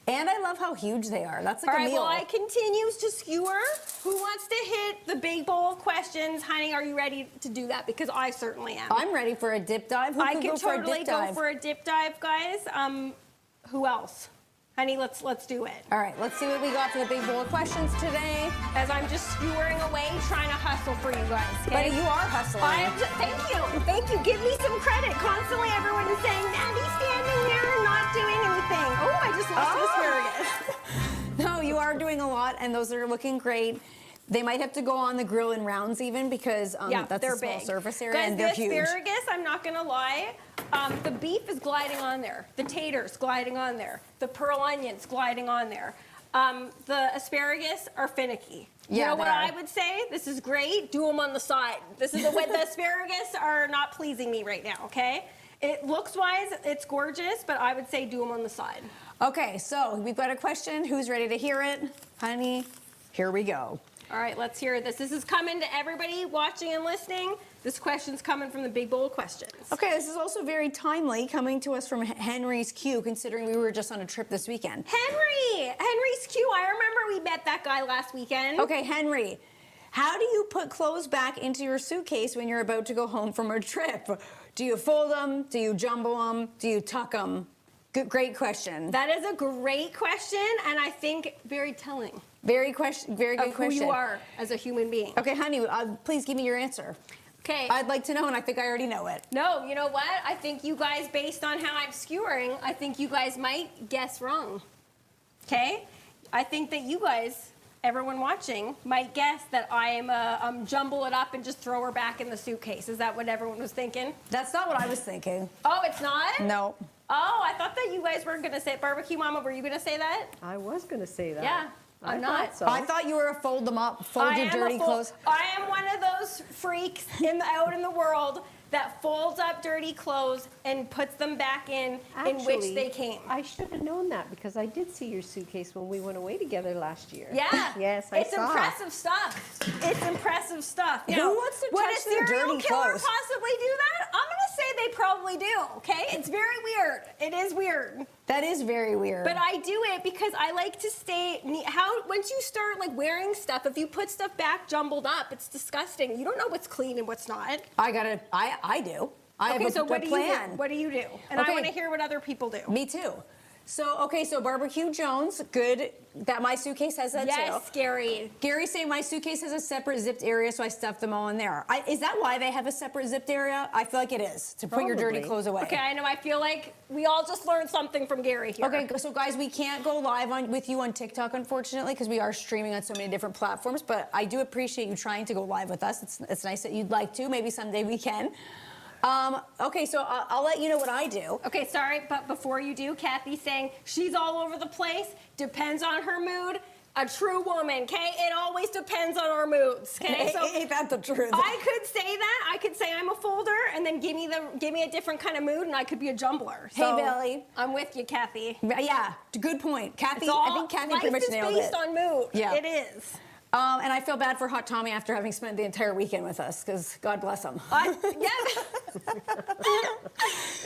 Speaker 1: And I love how huge they are. That's like a meal.
Speaker 2: All right, well, I continues to skewer. Who wants to hit the big bowl of questions? Honey, are you ready to do that? Because I certainly am.
Speaker 1: I'm ready for a dip dive.
Speaker 2: I can totally go for a dip dive, guys. Who else? Honey, let's do it.
Speaker 1: All right, let's see what we got for the big bowl of questions today.
Speaker 2: As I'm just skewering away, trying to hustle for you guys. Okay?
Speaker 1: But you are hustling.
Speaker 2: Thank you. Give me some credit. Constantly, everyone is saying, Maddie's standing there, not doing anything. Oh, I just lost some asparagus.
Speaker 1: No, you are doing a lot, and those are looking great. They might have to go on the grill in rounds even, because that's a small surface area,
Speaker 2: Guys,
Speaker 1: and they're
Speaker 2: the
Speaker 1: huge.
Speaker 2: asparagus, I'm not gonna lie, The beef is gliding on there. The taters gliding on there. The pearl onions gliding on there. The asparagus are finicky. You
Speaker 1: Yeah,
Speaker 2: know what
Speaker 1: they are.
Speaker 2: I would say? This is great. Do them on the side. This is the way the asparagus are not pleasing me right now, okay? It looks-wise, it's gorgeous, but I would say do them on the side.
Speaker 1: Okay, so we've got a question. Who's ready to hear it? Honey, here we go.
Speaker 2: All right, let's hear this. This is coming to everybody watching and listening. This question's coming from the Big Bowl of Questions.
Speaker 1: Okay, this is also very timely, coming to us from Henry's Q, considering we were just on a trip this weekend.
Speaker 2: Henry's Q. I remember we met that guy last weekend.
Speaker 1: Okay, Henry, how do you put clothes back into your suitcase when you're about to go home from a trip? Do you fold them? Do you jumble them? Do you tuck them? Great question.
Speaker 2: That is a great question, and I think very telling
Speaker 1: Very good
Speaker 2: of who
Speaker 1: question.
Speaker 2: you are as a human being.
Speaker 1: Okay, honey, please give me your answer.
Speaker 2: Okay.
Speaker 1: I'd like to know, and I think I already know it.
Speaker 2: No, you know what? I think you guys, based on how I'm skewering, I think you guys might guess wrong. Okay? I think that you guys, everyone watching, might guess that I'm jumble it up and just throw her back in the suitcase. Is that what everyone was thinking?
Speaker 1: That's not what I was thinking.
Speaker 2: Oh, it's not?
Speaker 1: No.
Speaker 2: Oh, I thought that you guys were going to say Barbecue Mama. Were you going to say that?
Speaker 4: I was going to say that.
Speaker 2: Yeah, I'm not.
Speaker 4: thought so.
Speaker 1: I thought you were a fold them up, fold your dirty clothes.
Speaker 2: I am one of those freaks out in the world that folds up dirty clothes and puts them back in which
Speaker 4: Actually,
Speaker 2: they came.
Speaker 4: I should have known that because I did see your suitcase when we went away together last year.
Speaker 2: Yeah.
Speaker 4: Yes, I
Speaker 2: It's
Speaker 4: saw.
Speaker 2: impressive stuff. It's impressive stuff. You
Speaker 1: Who
Speaker 2: know,
Speaker 1: wants to
Speaker 2: would
Speaker 1: touch
Speaker 2: a
Speaker 1: their
Speaker 2: serial
Speaker 1: dirty
Speaker 2: killer
Speaker 1: clothes?
Speaker 2: possibly do that? I'm going to say they probably do, okay? It's very weird. It is weird.
Speaker 1: That is very weird.
Speaker 2: But I do it because I like to stay neat. Once you start like wearing stuff, if you put stuff back jumbled up, it's disgusting. You don't know what's clean and what's not.
Speaker 1: I do. I have
Speaker 2: So
Speaker 1: a
Speaker 2: what do
Speaker 1: plan.
Speaker 2: you do? What do you do? And
Speaker 1: Okay.
Speaker 2: I want to hear what other people do.
Speaker 1: Me too. So Barbecue Jones, good that my suitcase has that
Speaker 2: Yes,
Speaker 1: too.
Speaker 2: Gary.
Speaker 1: Gary's saying my suitcase has a separate zipped area, so I stuff them all in there. Is that why they have a separate zipped area? I feel like it is, to put your dirty
Speaker 4: Probably.
Speaker 1: clothes away.
Speaker 2: Okay, I know. I feel like we all just learned something from Gary here.
Speaker 1: Okay, so guys, we can't go live with you on TikTok, unfortunately, because we are streaming on so many different platforms, but I do appreciate you trying to go live with us. It's nice that you'd like to. Maybe someday we can. Okay, so I'll let you know what I do.
Speaker 2: Okay, sorry, but before you do, Kathy's saying she's all over the place, depends on her mood. A true woman, okay? It always depends on our moods, okay? So
Speaker 1: Ain't that the truth?
Speaker 2: I could say that. I could say I'm a folder, and then give me a different kind of mood, and I could be a jumbler.
Speaker 1: Hey,
Speaker 2: So,
Speaker 1: Billy.
Speaker 2: I'm with you, Kathy.
Speaker 1: Yeah, good point. Kathy,
Speaker 2: It's all,
Speaker 1: I think Kathy pretty much nailed
Speaker 2: life is
Speaker 1: it.
Speaker 2: based on mood.
Speaker 1: Yeah.
Speaker 2: It is.
Speaker 1: And I feel bad for Hot Tommy after having spent the entire weekend with us, because God bless him.
Speaker 2: Yeah,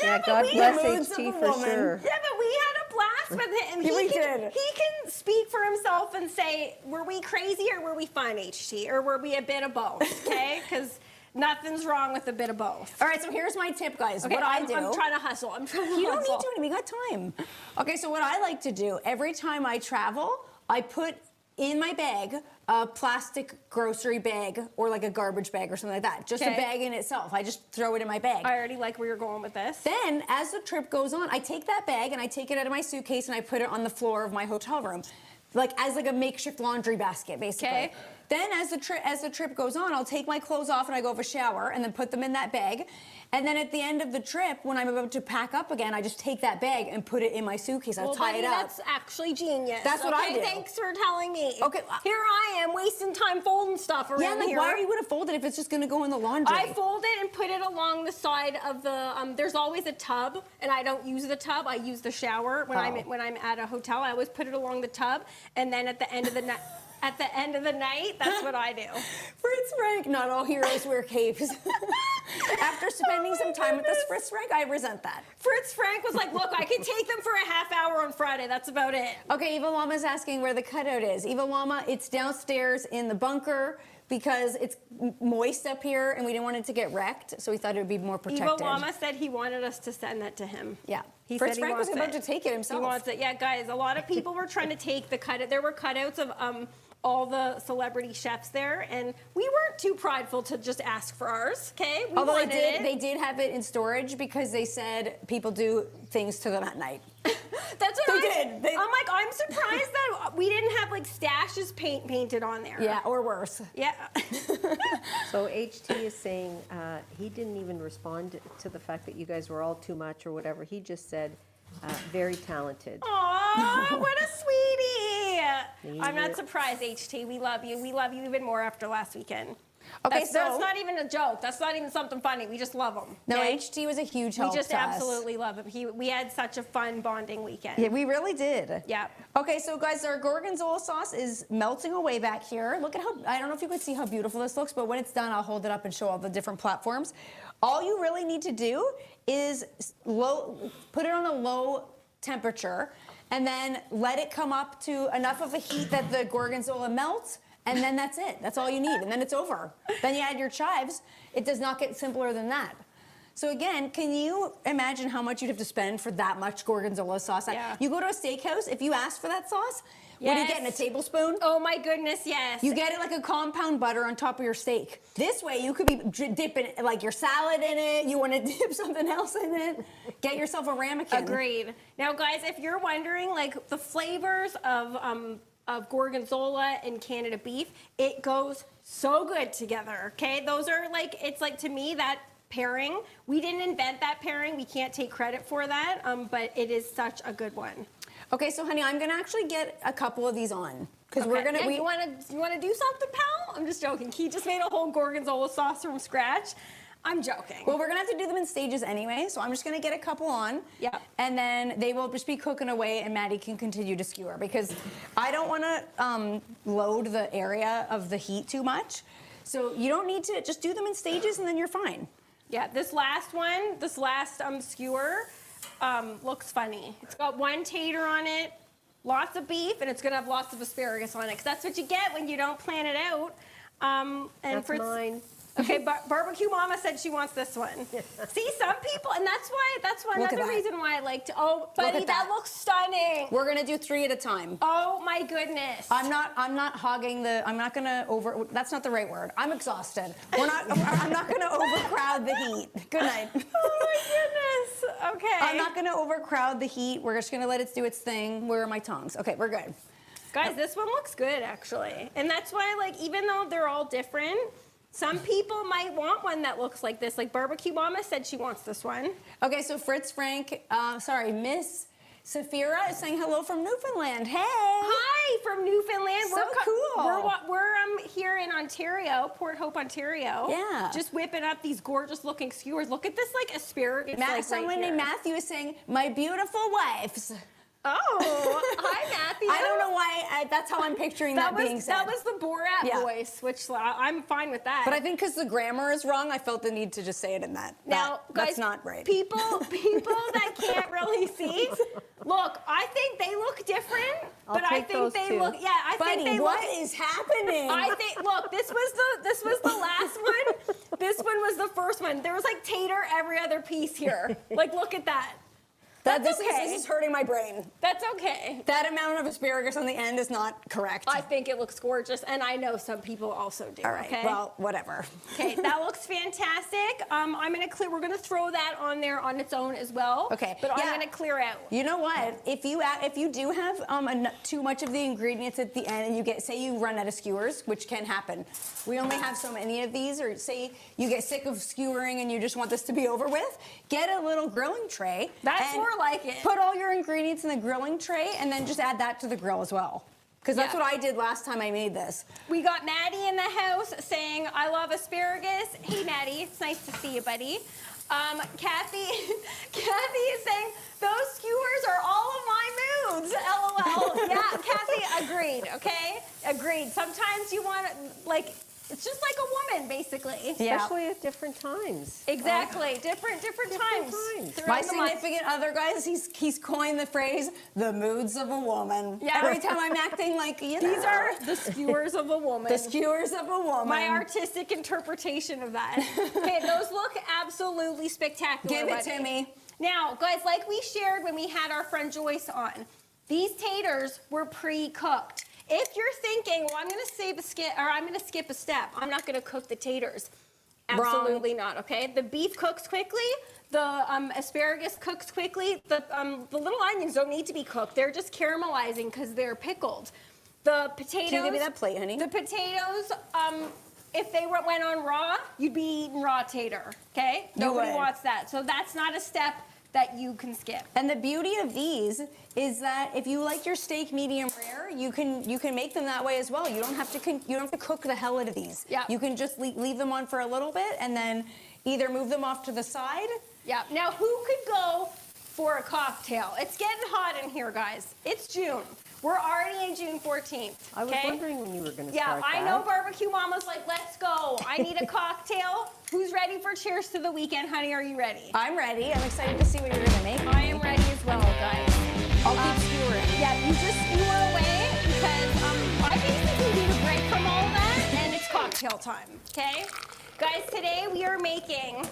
Speaker 4: Yeah,
Speaker 2: but
Speaker 4: God
Speaker 2: we-
Speaker 4: bless
Speaker 1: The moods of
Speaker 4: HT
Speaker 1: a
Speaker 4: for
Speaker 1: woman.
Speaker 4: sure.
Speaker 2: yeah, but we had a blast with him.
Speaker 1: Yeah, we
Speaker 2: He
Speaker 1: did.
Speaker 2: can speak for himself and say, were we crazy or were we fun, HT? Or were we a bit of both, okay? Because nothing's wrong with a bit of both.
Speaker 1: All right, so here's my tip, guys.
Speaker 2: Okay,
Speaker 1: what I do.
Speaker 2: I'm trying to hustle. I'm trying to
Speaker 1: You don't
Speaker 2: hustle.
Speaker 1: need to. We got time. Okay, so what I like to do, every time I travel, I put in my bag a plastic grocery bag or like a garbage bag or something like that. Just a
Speaker 2: Okay.
Speaker 1: bag in itself. I just throw it in my bag.
Speaker 2: I already like where you're going with this.
Speaker 1: Then, as the trip goes on, I take that bag and I take it out of my suitcase and I put it on the floor of my hotel room, as a makeshift laundry basket, basically.
Speaker 2: Okay.
Speaker 1: Then, as the trip goes on, I'll take my clothes off and I go have a shower and then put them in that bag. And then at the end of the trip, when I'm about to pack up again, I just take that bag and put it in my suitcase. I'll tie
Speaker 2: buddy,
Speaker 1: it up.
Speaker 2: that's actually genius.
Speaker 1: That's what I do.
Speaker 2: Thanks for telling me.
Speaker 1: Okay.
Speaker 2: Here I am wasting time folding stuff around
Speaker 1: Yeah, like
Speaker 2: here.
Speaker 1: why are you going to fold it if it's just going to go in the laundry?
Speaker 2: I fold it and put it along the side of the. There's always a tub, and I don't use the tub. I use the shower when I'm at a hotel. I always put it along the tub, and then at the end of the night. At the end of the night, that's what I do.
Speaker 1: Fritz Frank, not all heroes wear capes. After spending some time with this Fritz Frank, I resent that.
Speaker 2: Fritz Frank was like, look, I can take them for a half hour on Friday. That's about it.
Speaker 1: Okay, Eva Llama's asking where the cutout is. Eva Llama, it's downstairs in the bunker because it's moist up here and we didn't want it to get wrecked, so we thought it would be more protected.
Speaker 2: Eva Llama said he wanted us to send that to him.
Speaker 1: Yeah.
Speaker 2: He
Speaker 1: Fritz
Speaker 2: said he
Speaker 1: Frank was
Speaker 2: wants
Speaker 1: about
Speaker 2: it.
Speaker 1: to take it himself.
Speaker 2: He wants it. Yeah, guys, a lot of people were trying to take the cutout. There were cutouts of all the celebrity chefs there, and we weren't too prideful to just ask for ours, okay? We
Speaker 1: Although
Speaker 2: wanted it.
Speaker 1: they did have it in storage because they said people do things to them at night.
Speaker 2: That's what
Speaker 1: They
Speaker 2: I
Speaker 1: did.
Speaker 2: I'm like, I'm surprised that we didn't have like stash ashes paint painted on there.
Speaker 1: Yeah, or worse.
Speaker 2: Yeah.
Speaker 4: So HT is saying he didn't even respond to the fact that you guys were all too much or whatever. He just said, very talented.
Speaker 2: Aw, what a sweetie. I'm not surprised, HT. We love you. We love you even more after last weekend.
Speaker 1: Okay,
Speaker 2: That's
Speaker 1: so
Speaker 2: not even a joke. That's not even something funny. We just love him.
Speaker 1: no,
Speaker 2: okay?
Speaker 1: HT was a huge
Speaker 2: We
Speaker 1: help
Speaker 2: just
Speaker 1: to us.
Speaker 2: absolutely love him. We had such a fun bonding weekend.
Speaker 1: Yeah, we really did.
Speaker 2: Yeah.
Speaker 1: Okay, so guys, our gorgonzola sauce is melting away back here. Look at how, I don't know if you can see how beautiful this looks, but when it's done, I'll hold it up and show all the different platforms. All you really need to do is put it on a low temperature and then let it come up to enough of a heat that the gorgonzola melts. And then that's it. That's all you need. And then it's over. Then you add your chives. It does not get simpler than that. So again, can you imagine how much you'd have to spend for that much gorgonzola sauce?
Speaker 2: Yeah.
Speaker 1: You go to a steakhouse, if you ask for that sauce, what do you get in a tablespoon?
Speaker 2: Oh my goodness, yes.
Speaker 1: You get it like a compound butter on top of your steak. This way you could be dipping like your salad in it. You want to dip something else in it. Get yourself a ramekin.
Speaker 2: Agreed. Now, guys, if you're wondering, like the flavors of gorgonzola and Canada beef, it goes so good together. Okay, those are like, it's like, to me, that pairing, we didn't invent that pairing. We can't take credit for that, but it is such a good one.
Speaker 1: Okay, so honey, I'm gonna actually get a couple of these on because we're gonna.
Speaker 2: Yeah, you want to do something, pal? I'm just joking. He just made a whole gorgonzola sauce from scratch. I'm joking.
Speaker 1: Well, we're gonna have to do them in stages anyway, so I'm just gonna get a couple on.
Speaker 2: Yeah.
Speaker 1: And then they will just be cooking away, and Maddie can continue to skewer because I don't want to load the area of the heat too much. So you don't need to, just do them in stages, and then you're fine.
Speaker 2: Yeah, this last skewer looks funny. It's got one tater on it, lots of beef, and it's gonna have lots of asparagus on it, because that's what you get when you don't plan it out. And
Speaker 4: That's mine.
Speaker 2: Okay, Barbecue Mama said she wants this one. See, some people, and that's
Speaker 1: Look at
Speaker 2: another
Speaker 1: that.
Speaker 2: reason why I like to. Oh, buddy,
Speaker 1: at
Speaker 2: that
Speaker 1: that.
Speaker 2: looks stunning.
Speaker 1: We're gonna do 3 at a time.
Speaker 2: Oh my goodness.
Speaker 1: I'm not hogging the. I'm not gonna over. That's not the right word. I'm exhausted. I'm not gonna overcrowd the heat. Good night.
Speaker 2: Oh my goodness. Okay.
Speaker 1: I'm not gonna overcrowd the heat. We're just gonna let it do its thing. Where are my tongs? Okay, we're good.
Speaker 2: Guys, this one looks good actually, and that's why, like, even though they're all different, some people might want one that looks like this. Like Barbecue Mama said she wants this one.
Speaker 1: Okay, so Miss Safira is saying hello from Newfoundland. Hey.
Speaker 2: Hi from Newfoundland.
Speaker 1: So cool.
Speaker 2: We're here in Ontario, Port Hope, Ontario.
Speaker 1: Yeah.
Speaker 2: Just whipping up these gorgeous looking skewers. Look at this like asparagus.
Speaker 1: Someone named Matthew is saying, my beautiful wives.
Speaker 2: Oh, hi Matthew.
Speaker 1: I don't know why, that's how I'm picturing that being said.
Speaker 2: That was the Borat
Speaker 1: Yeah.
Speaker 2: voice, which I'm fine with that.
Speaker 1: But I think because the grammar is wrong, I felt the need to just say it in that.
Speaker 2: Now, guys,
Speaker 1: that's not right.
Speaker 2: People that can't really see, look, I think they look different, but I
Speaker 4: take
Speaker 2: think
Speaker 4: those
Speaker 2: they
Speaker 4: two.
Speaker 2: look. Yeah, I
Speaker 1: Buddy,
Speaker 2: think they
Speaker 1: what
Speaker 2: look.
Speaker 1: is happening?
Speaker 2: I think. Look, this was the last one. This one was the first one. There was like tater every other piece here. Like, look at that. That's okay.
Speaker 1: This is hurting my brain.
Speaker 2: That's okay.
Speaker 1: That amount of asparagus on the end is not correct.
Speaker 2: I think it looks gorgeous, and I know some people also do.
Speaker 1: All right,
Speaker 2: okay?
Speaker 1: well, whatever.
Speaker 2: Okay, that looks fantastic. We're gonna throw that on there on its own as well.
Speaker 1: Okay,
Speaker 2: But
Speaker 1: yeah.
Speaker 2: I'm gonna clear out.
Speaker 1: You know what? If you do have too much of the ingredients at the end, and say you run out of skewers, which can happen. We only have so many of these, or say you get sick of skewering and you just want this to be over with, get a little grilling tray.
Speaker 2: That's
Speaker 1: and
Speaker 2: more like it.
Speaker 1: Put all your ingredients in the grilling tray, and then just add that to the grill as well. Because that's
Speaker 2: Yeah.
Speaker 1: what I did last time I made this.
Speaker 2: We got Maddie in the house saying, I love asparagus. Hey, Maddie, it's nice to see you, buddy. Kathy is saying, those skewers are all of my moods, LOL. Yeah, Kathy, agreed, okay? Agreed. Sometimes you want, like, it's just like a woman, basically.
Speaker 1: Yeah.
Speaker 4: Especially at different times.
Speaker 2: Exactly. Different times. throughout
Speaker 1: My
Speaker 2: the month.
Speaker 1: significant other, guys, he's coined the phrase, the moods of a woman.
Speaker 2: Yeah.
Speaker 1: Every time I'm acting like,
Speaker 2: These are the skewers of a woman.
Speaker 1: the skewers of a woman.
Speaker 2: My artistic interpretation of that. Okay, those look absolutely spectacular.
Speaker 1: Give it
Speaker 2: buddy.
Speaker 1: to me.
Speaker 2: Now, guys, like we shared when we had our friend Joyce on, these taters were pre-cooked. If you're thinking, well, I'm going to skip a step, I'm not going to cook the taters. Absolutely not. Okay, the beef cooks quickly. The asparagus cooks quickly. The little onions don't need to be cooked. They're just caramelizing because they're pickled. The potatoes.
Speaker 1: Can you give me that plate, honey?
Speaker 2: The potatoes, if they went on raw, you'd be eating raw tater, okay? Nobody
Speaker 1: would.
Speaker 2: wants that. So that's not a step that you can skip.
Speaker 1: And the beauty of these is that if you like your steak medium rare, you can make them that way as well. You don't have to cook the hell out of these.
Speaker 2: Yeah.
Speaker 1: You can just leave them on for a little bit and then either move them off to the side.
Speaker 2: Yeah. Now, who could go for a cocktail? It's getting hot in here, guys. It's June. We're already in June 14th.
Speaker 4: I was
Speaker 2: okay?
Speaker 4: wondering when you were going to
Speaker 2: Yeah,
Speaker 4: start that.
Speaker 2: I know Barbecue Mama's like, let's go. I need a cocktail. Who's ready for cheers to the weekend, honey? Are you ready?
Speaker 1: I'm ready. I'm excited to see what you're gonna make.
Speaker 2: I am ready as well, guys.
Speaker 1: I'll keep skewering.
Speaker 2: Yeah, you just skewer away because I basically need a break from all that, and it's cocktail time, okay? Guys, today we are making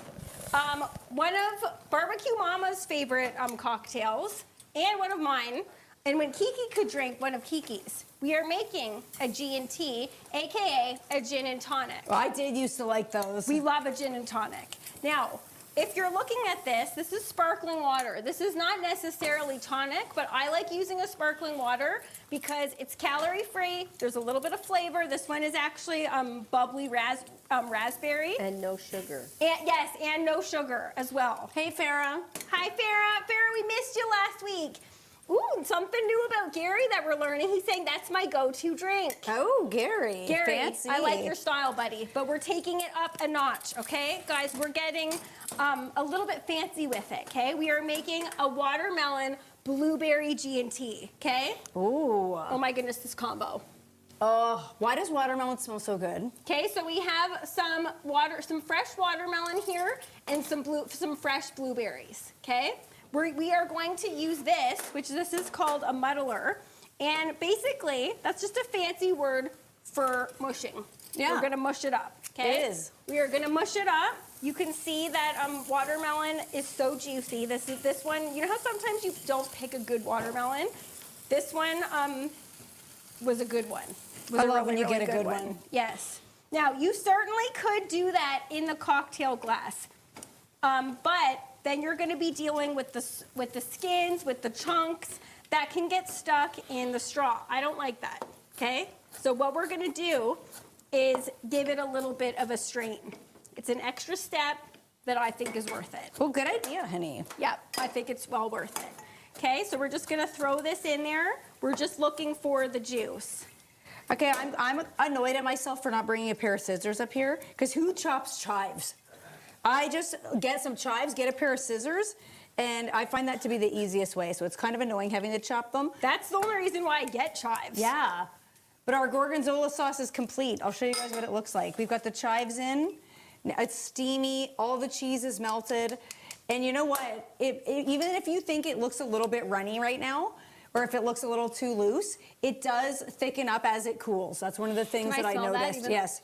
Speaker 2: one of Barbecue Mama's favorite cocktails and one of mine. And when Kiki could drink one of Kiki's, we are making a G&T, aka a gin and tonic.
Speaker 1: Well, I did used to like those.
Speaker 2: We love a gin and tonic. Now, if you're looking at this, this is sparkling water. This is not necessarily tonic, but I like using a sparkling water because it's calorie-free. There's a little bit of flavor. This one is actually bubbly raspberry.
Speaker 4: And no sugar.
Speaker 2: And, yes, and no sugar as well.
Speaker 1: Hey, Farah.
Speaker 2: Hi, Farah. Farah, we missed you last week. Ooh, something new about Gary that we're learning. He's saying that's my go-to drink.
Speaker 1: Oh, Gary.
Speaker 2: Gary,
Speaker 1: Fancy.
Speaker 2: I like your style, buddy, but we're taking it up a notch, okay? Guys, we're getting a little bit fancy with it, okay? We are making a watermelon blueberry G&T, okay?
Speaker 1: Ooh.
Speaker 2: Oh my goodness, this combo.
Speaker 1: Oh, why does watermelon smell so good?
Speaker 2: Okay, so we have some fresh watermelon here and some fresh blueberries, okay? We are going to use this, which this is called a muddler, and basically that's just a fancy word for mushing.
Speaker 1: Yeah.
Speaker 2: We're gonna mush it up, okay?
Speaker 1: It is.
Speaker 2: We are gonna mush it up. You can see that watermelon is so juicy. This one, you know how sometimes you don't pick a good watermelon? This one was a good one.
Speaker 1: I love when you get a good one.
Speaker 2: Yes. Now, you certainly could do that in the cocktail glass, but then you're going to be dealing with the skins, with the chunks that can get stuck in the straw. I don't like that, okay? So what we're going to do is give it a little bit of a strain. It's an extra step that I think is worth it.
Speaker 1: Oh, good idea, honey.
Speaker 2: Yeah, I think it's well worth it. Okay, so we're just going to throw this in there. We're just looking for the juice.
Speaker 1: Okay, I'm annoyed at myself for not bringing a pair of scissors up here, because who chops chives? I just get some chives, get a pair of scissors, and I find that to be the easiest way. So it's kind of annoying having to chop them.
Speaker 2: That's the only reason why I get chives.
Speaker 1: Yeah, but our Gorgonzola sauce is complete. I'll show you guys what it looks like. We've got the chives in. It's steamy. All the cheese is melted. And you know what? Even if you think it looks a little bit runny right now, or if it looks a little too loose, it does thicken up as it cools. That's one of the things
Speaker 2: Can
Speaker 1: that
Speaker 2: I
Speaker 1: I
Speaker 2: smell that
Speaker 1: noticed.
Speaker 2: even?
Speaker 1: Yes.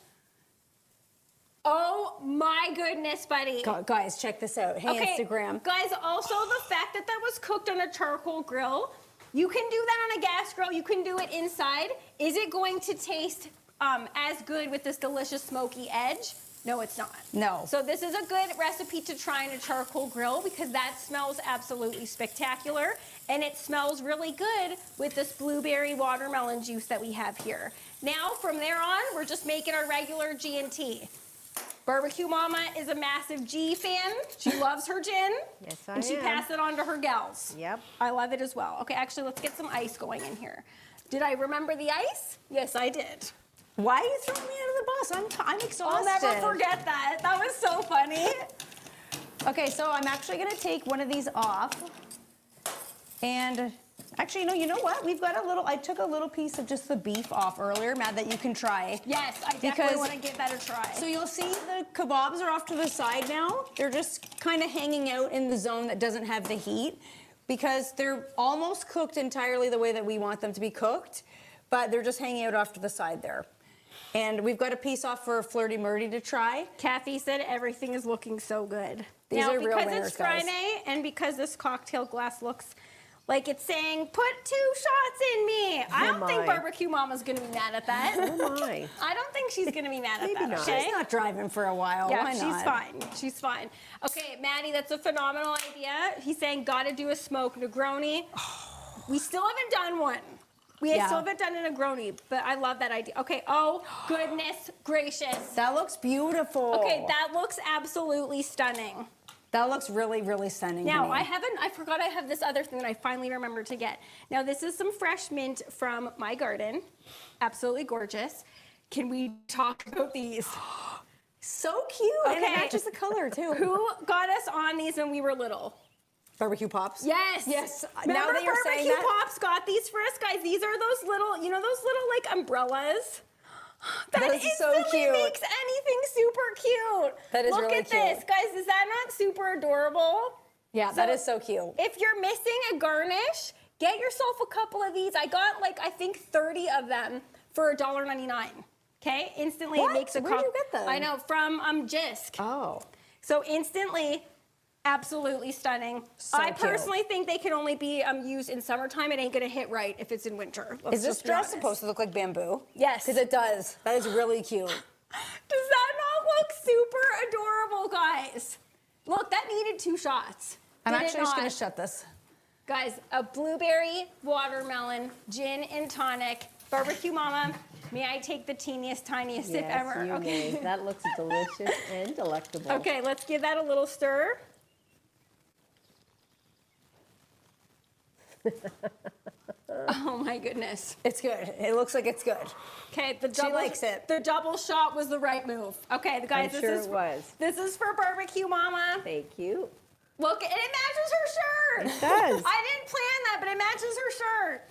Speaker 2: Oh my goodness, buddy.
Speaker 1: Guys, check this out. Hey, Instagram.
Speaker 2: Guys, also the fact that that was cooked on a charcoal grill, you can do that on a gas grill, you can do it inside. Is it going to taste as good with this delicious smoky edge? No, it's not.
Speaker 1: No.
Speaker 2: So this is a good recipe to try in a charcoal grill because that smells absolutely spectacular and it smells really good with this blueberry watermelon juice that we have here. Now, from there on, we're just making our regular G&T. Barbecue Mama is a massive G fan. She loves her gin.
Speaker 4: Yes, I
Speaker 2: And she
Speaker 4: am.
Speaker 2: passed it on to her gals.
Speaker 4: Yep.
Speaker 2: I love it as well. Okay, actually, let's get some ice going in here. Did I remember the ice? Yes, I did.
Speaker 1: Why are you throwing me under the bus? I'm exhausted.
Speaker 2: I'll never forget that. That was so funny.
Speaker 1: Okay, so I'm actually gonna take one of these off. And actually, no, you know what? We've got a little, I took a little piece of just the beef off earlier, Matt, that you can try.
Speaker 2: Yes, I definitely want to give that a try.
Speaker 1: So you'll see the kebabs are off to the side now. They're just kind of hanging out in the zone that doesn't have the heat because they're almost cooked entirely the way that we want them to be cooked, but they're just hanging out off to the side there. And we've got a piece off for Flirty Murdy to try.
Speaker 2: Kathy said everything is looking so good.
Speaker 1: These
Speaker 2: now,
Speaker 1: are real
Speaker 2: because
Speaker 1: winners,
Speaker 2: it's
Speaker 1: guys.
Speaker 2: Friday and because this cocktail glass looks like it's saying, put 2 shots in me. I don't think
Speaker 4: my.
Speaker 2: Barbecue Mama's going to be mad at that.
Speaker 4: Oh my.
Speaker 2: I don't think she's going to be mad at
Speaker 4: Maybe
Speaker 2: that,
Speaker 4: not.
Speaker 2: okay?
Speaker 1: She's not driving for a while.
Speaker 2: Yeah,
Speaker 1: Why not?
Speaker 2: she's fine. She's fine. Okay, Maddie, that's a phenomenal idea. He's saying, gotta do a smoked Negroni. We still haven't done one. We
Speaker 1: Yeah.
Speaker 2: still haven't done a Negroni, but I love that idea. Okay, oh goodness gracious.
Speaker 1: That looks beautiful.
Speaker 2: Okay, that looks absolutely stunning.
Speaker 1: That looks really, really stunning.
Speaker 2: Now,
Speaker 1: honey.
Speaker 2: I forgot I have this other thing that I finally remembered to get. Now, this is some fresh mint from my garden. Absolutely gorgeous. Can we talk about these?
Speaker 1: So cute. And it
Speaker 2: Okay.
Speaker 1: matches the color too.
Speaker 2: Who got us on these when we were little?
Speaker 1: Barbecue Pops?
Speaker 2: Yes.
Speaker 1: Yes.
Speaker 2: Remember
Speaker 1: Now that you're saying
Speaker 2: Barbecue
Speaker 1: that.
Speaker 2: Pops got these for us, guys. These are those little, you know, those little like umbrellas. That
Speaker 1: That is so
Speaker 2: instantly
Speaker 1: cute.
Speaker 2: makes anything super cute.
Speaker 1: That is
Speaker 2: Look
Speaker 1: really
Speaker 2: at this,
Speaker 1: cute.
Speaker 2: guys. Is that not super adorable?
Speaker 1: Yeah, that is so cute.
Speaker 2: If you're missing a garnish, get yourself a couple of these. I got like I think 30 of them for $1.99. Okay, instantly
Speaker 1: What?
Speaker 2: it makes a
Speaker 1: Where'd you get them?
Speaker 2: I know from Jisk.
Speaker 1: Oh.
Speaker 2: So instantly, absolutely stunning.
Speaker 1: So
Speaker 2: I
Speaker 1: cute.
Speaker 2: personally think they can only be used in summertime. It ain't gonna hit right if it's in winter. Let's
Speaker 1: Is this
Speaker 2: just be
Speaker 1: dress
Speaker 2: honest.
Speaker 1: supposed to look like bamboo?
Speaker 2: Yes.
Speaker 1: Because it does. That is really cute.
Speaker 2: Does that not look super adorable, guys? Look, that needed 2 shots.
Speaker 1: I'm
Speaker 2: Did it
Speaker 1: actually just
Speaker 2: not?
Speaker 1: going to shut this.
Speaker 2: Guys, a blueberry watermelon gin and tonic. Barbecue Mama, may I take the teeniest, tiniest sip
Speaker 4: Yes,
Speaker 2: ever?
Speaker 4: you
Speaker 2: Okay.
Speaker 4: may. That looks delicious and delectable.
Speaker 2: Okay, let's give that a little stir. Oh my goodness.
Speaker 1: It's good. It looks like it's good.
Speaker 2: Okay, the double,
Speaker 1: likes it.
Speaker 2: The double shot was the right move. Okay, the guys,
Speaker 4: I'm
Speaker 2: this
Speaker 4: sure
Speaker 2: is
Speaker 4: it was.
Speaker 2: This is for Barbecue Mama.
Speaker 4: Thank you.
Speaker 2: Look, and it matches her shirt.
Speaker 4: It does.
Speaker 2: I didn't plan that, but it matches her shirt.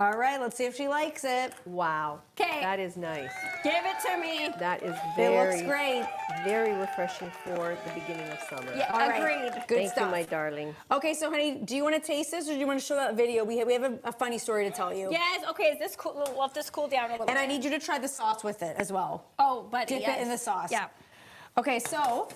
Speaker 1: All right, let's see if she likes it.
Speaker 4: Wow.
Speaker 2: 'Kay.
Speaker 4: That is nice.
Speaker 2: Give it to me.
Speaker 4: That is
Speaker 1: It looks
Speaker 4: very,
Speaker 1: great.
Speaker 4: very refreshing for the beginning of summer.
Speaker 2: Yeah,
Speaker 1: All right.
Speaker 2: agreed.
Speaker 1: Good
Speaker 4: Thank
Speaker 1: stuff.
Speaker 4: you, my darling.
Speaker 1: Okay, so honey, do you want to taste this or do you want to show that video? We have a funny story to tell you.
Speaker 2: Yes. Okay. Is this cool? Let this cool down a little.
Speaker 1: And
Speaker 2: bit.
Speaker 1: I need you to try the sauce with it as well.
Speaker 2: Oh, but
Speaker 1: Dip
Speaker 2: yes.
Speaker 1: it in the sauce.
Speaker 2: Yeah.
Speaker 1: Okay, so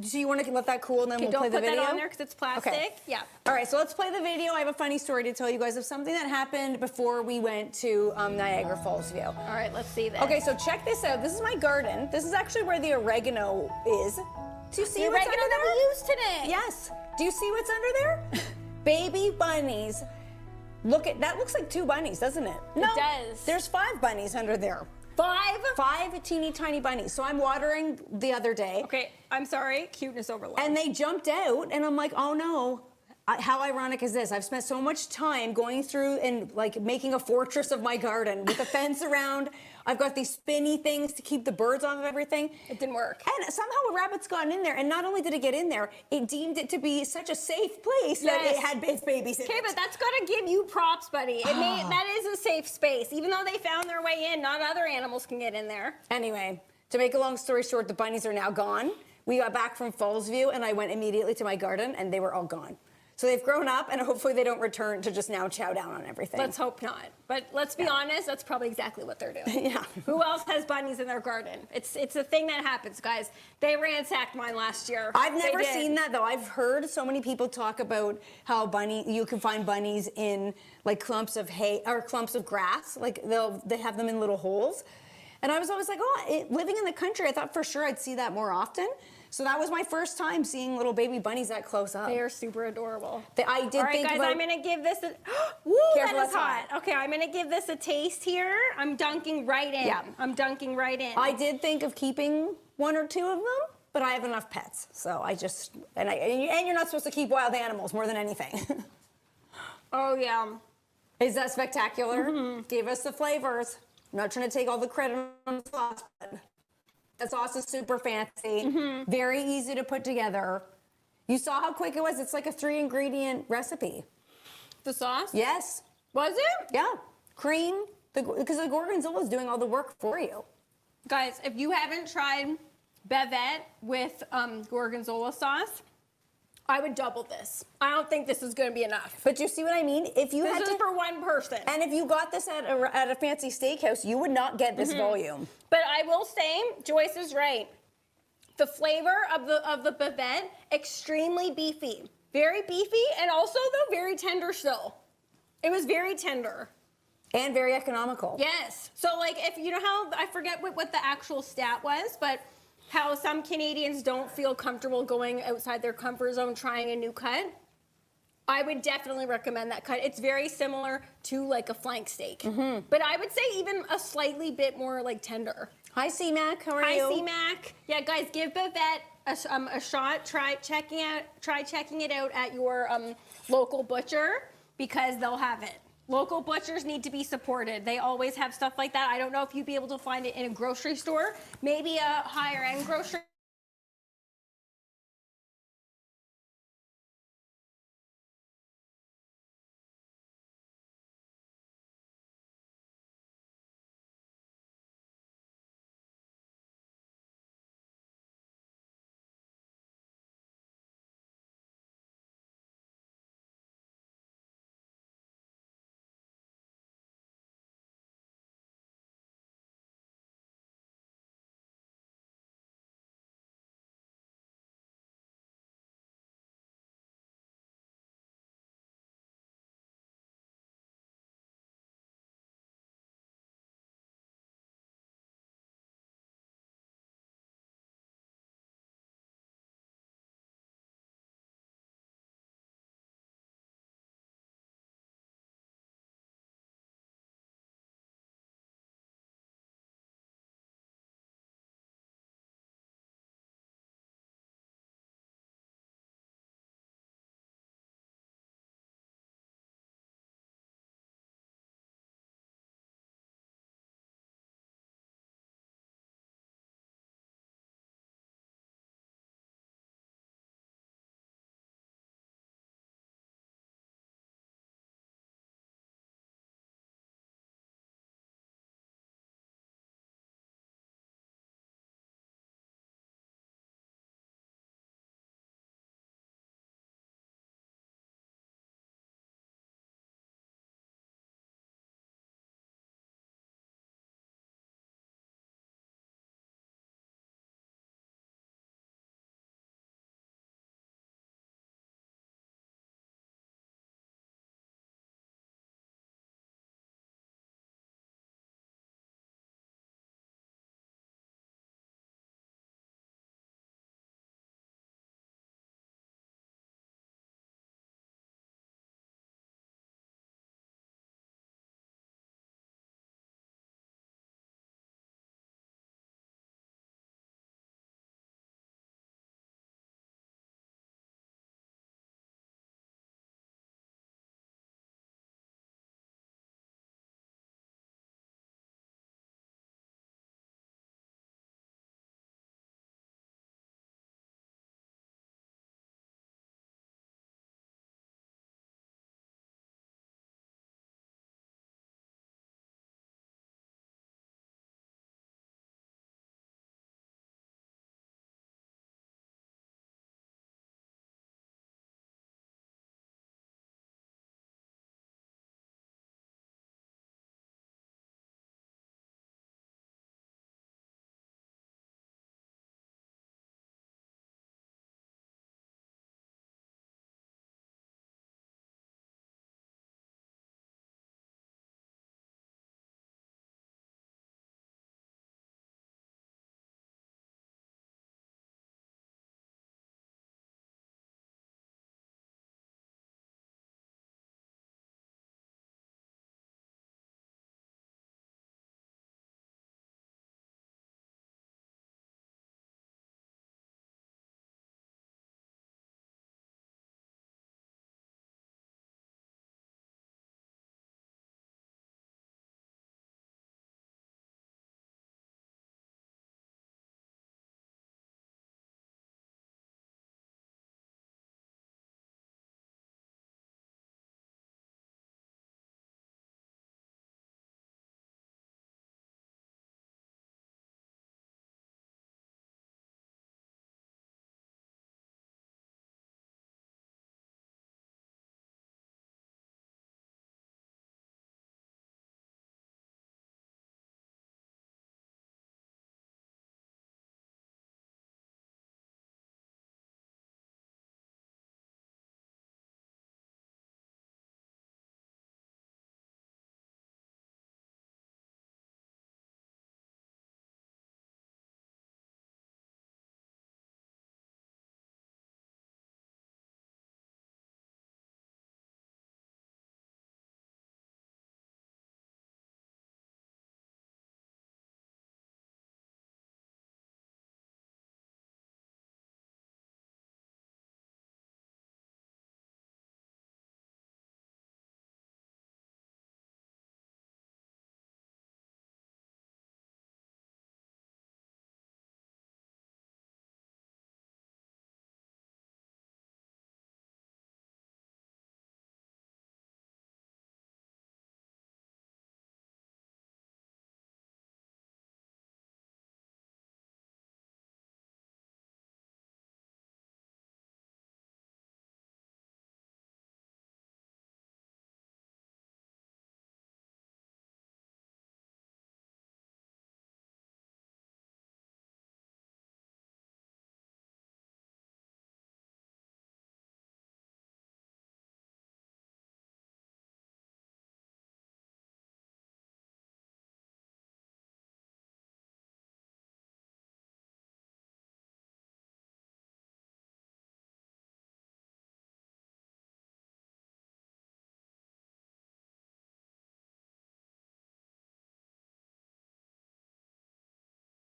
Speaker 1: do you want to let that cool and then
Speaker 2: Okay,
Speaker 1: we'll
Speaker 2: don't
Speaker 1: play the
Speaker 2: put
Speaker 1: video?
Speaker 2: that on there because it's plastic.
Speaker 1: Okay.
Speaker 2: Yeah.
Speaker 1: All right, so let's play the video. I have a funny story to tell you guys of something that happened before we went to Niagara Falls View.
Speaker 2: All right. Let's see this.
Speaker 1: Okay, so check this out. This is my garden. This is actually where the oregano is. Do you see
Speaker 2: The
Speaker 1: what's
Speaker 2: oregano
Speaker 1: under
Speaker 2: that
Speaker 1: there?
Speaker 2: we used today.
Speaker 1: Yes. Do you see what's under there? Baby bunnies. Look at that. Looks like 2 bunnies, doesn't it? No,
Speaker 2: does.
Speaker 1: There's 5 bunnies under there.
Speaker 2: 5.
Speaker 1: 5 teeny tiny bunnies. So I'm watering the other day.
Speaker 2: Okay. I'm sorry. Cuteness overload.
Speaker 1: And they jumped out, and I'm like, oh no. How ironic is this? I've spent so much time going through and like making a fortress of my garden with a fence around. I've got these spinny things to keep the birds off of everything.
Speaker 2: It didn't work.
Speaker 1: And somehow a rabbit's gotten in there, and not only did it get in there, it deemed it to be such a safe place that
Speaker 2: Yes.
Speaker 1: it had its babies in
Speaker 2: Okay,
Speaker 1: it.
Speaker 2: but that's got to give you props, buddy. That is a safe space. Even though they found their way in, not other animals can get in there.
Speaker 1: Anyway, to make a long story short, the bunnies are now gone. We got back from Fallsview, and I went immediately to my garden, and they were all gone. So they've grown up, and hopefully they don't return to just now chow down on everything.
Speaker 2: Let's hope not. But let's be honest, that's probably exactly what they're doing.
Speaker 1: Yeah.
Speaker 2: Who else has bunnies in their garden? It's a thing that happens, guys. They ransacked mine last year.
Speaker 1: I've
Speaker 2: They
Speaker 1: never
Speaker 2: did.
Speaker 1: seen that though. I've heard so many people talk about how you can find bunnies in like clumps of hay or clumps of grass. Like they have them in little holes. And I was always like, living in the country, I thought for sure I'd see that more often. So that was my first time seeing little baby bunnies that close up.
Speaker 2: They are super adorable.
Speaker 1: I did
Speaker 2: All right,
Speaker 1: think
Speaker 2: guys,
Speaker 1: about.
Speaker 2: I'm gonna give this a. Woo,
Speaker 1: Careful,
Speaker 2: that is
Speaker 1: that's
Speaker 2: hot.
Speaker 1: hot.
Speaker 2: Okay, I'm gonna give this a taste here. I'm dunking right in.
Speaker 1: Yeah.
Speaker 2: I'm dunking right in.
Speaker 1: I did think of keeping 1 or 2 of them, but I have enough pets, so I just and you're not supposed to keep wild animals more than anything.
Speaker 2: Oh yeah.
Speaker 1: Is that spectacular? Give us the flavors. I'm not trying to take all the credit on the sauce, but the sauce is super fancy, very easy to put together. You saw how quick it was. It's like a 3-ingredient recipe.
Speaker 2: The sauce?
Speaker 1: Yes.
Speaker 2: Was it?
Speaker 1: Yeah. Cream, because the Gorgonzola is doing all the work for you.
Speaker 2: Guys, if you haven't tried Bavette with Gorgonzola sauce, I would double this. I don't think this is going to be enough.
Speaker 1: But you see what I mean? If you
Speaker 2: This
Speaker 1: had
Speaker 2: is
Speaker 1: to,
Speaker 2: for one person.
Speaker 1: and if you got this at a fancy steakhouse, you would not get this volume.
Speaker 2: But I will say, Joyce is right. The flavor of the Bavette, extremely beefy. Very beefy, and also, though, very tender still. It was very tender.
Speaker 1: And very economical.
Speaker 2: Yes. So, like, if you know how, I forget what the actual stat was, but how some Canadians don't feel comfortable going outside their comfort zone trying a new cut. I would definitely recommend that cut. It's very similar to like a flank steak, but I would say even a slightly bit more like tender.
Speaker 1: Hi, C-Mac. How are
Speaker 2: Hi,
Speaker 1: you?
Speaker 2: C-Mac. Yeah, guys, give Bavette a shot. Try checking it out at your local butcher because they'll have it. Local butchers need to be supported. They always have stuff like that. I don't know if you'd be able to find it in a grocery store, maybe a higher end grocery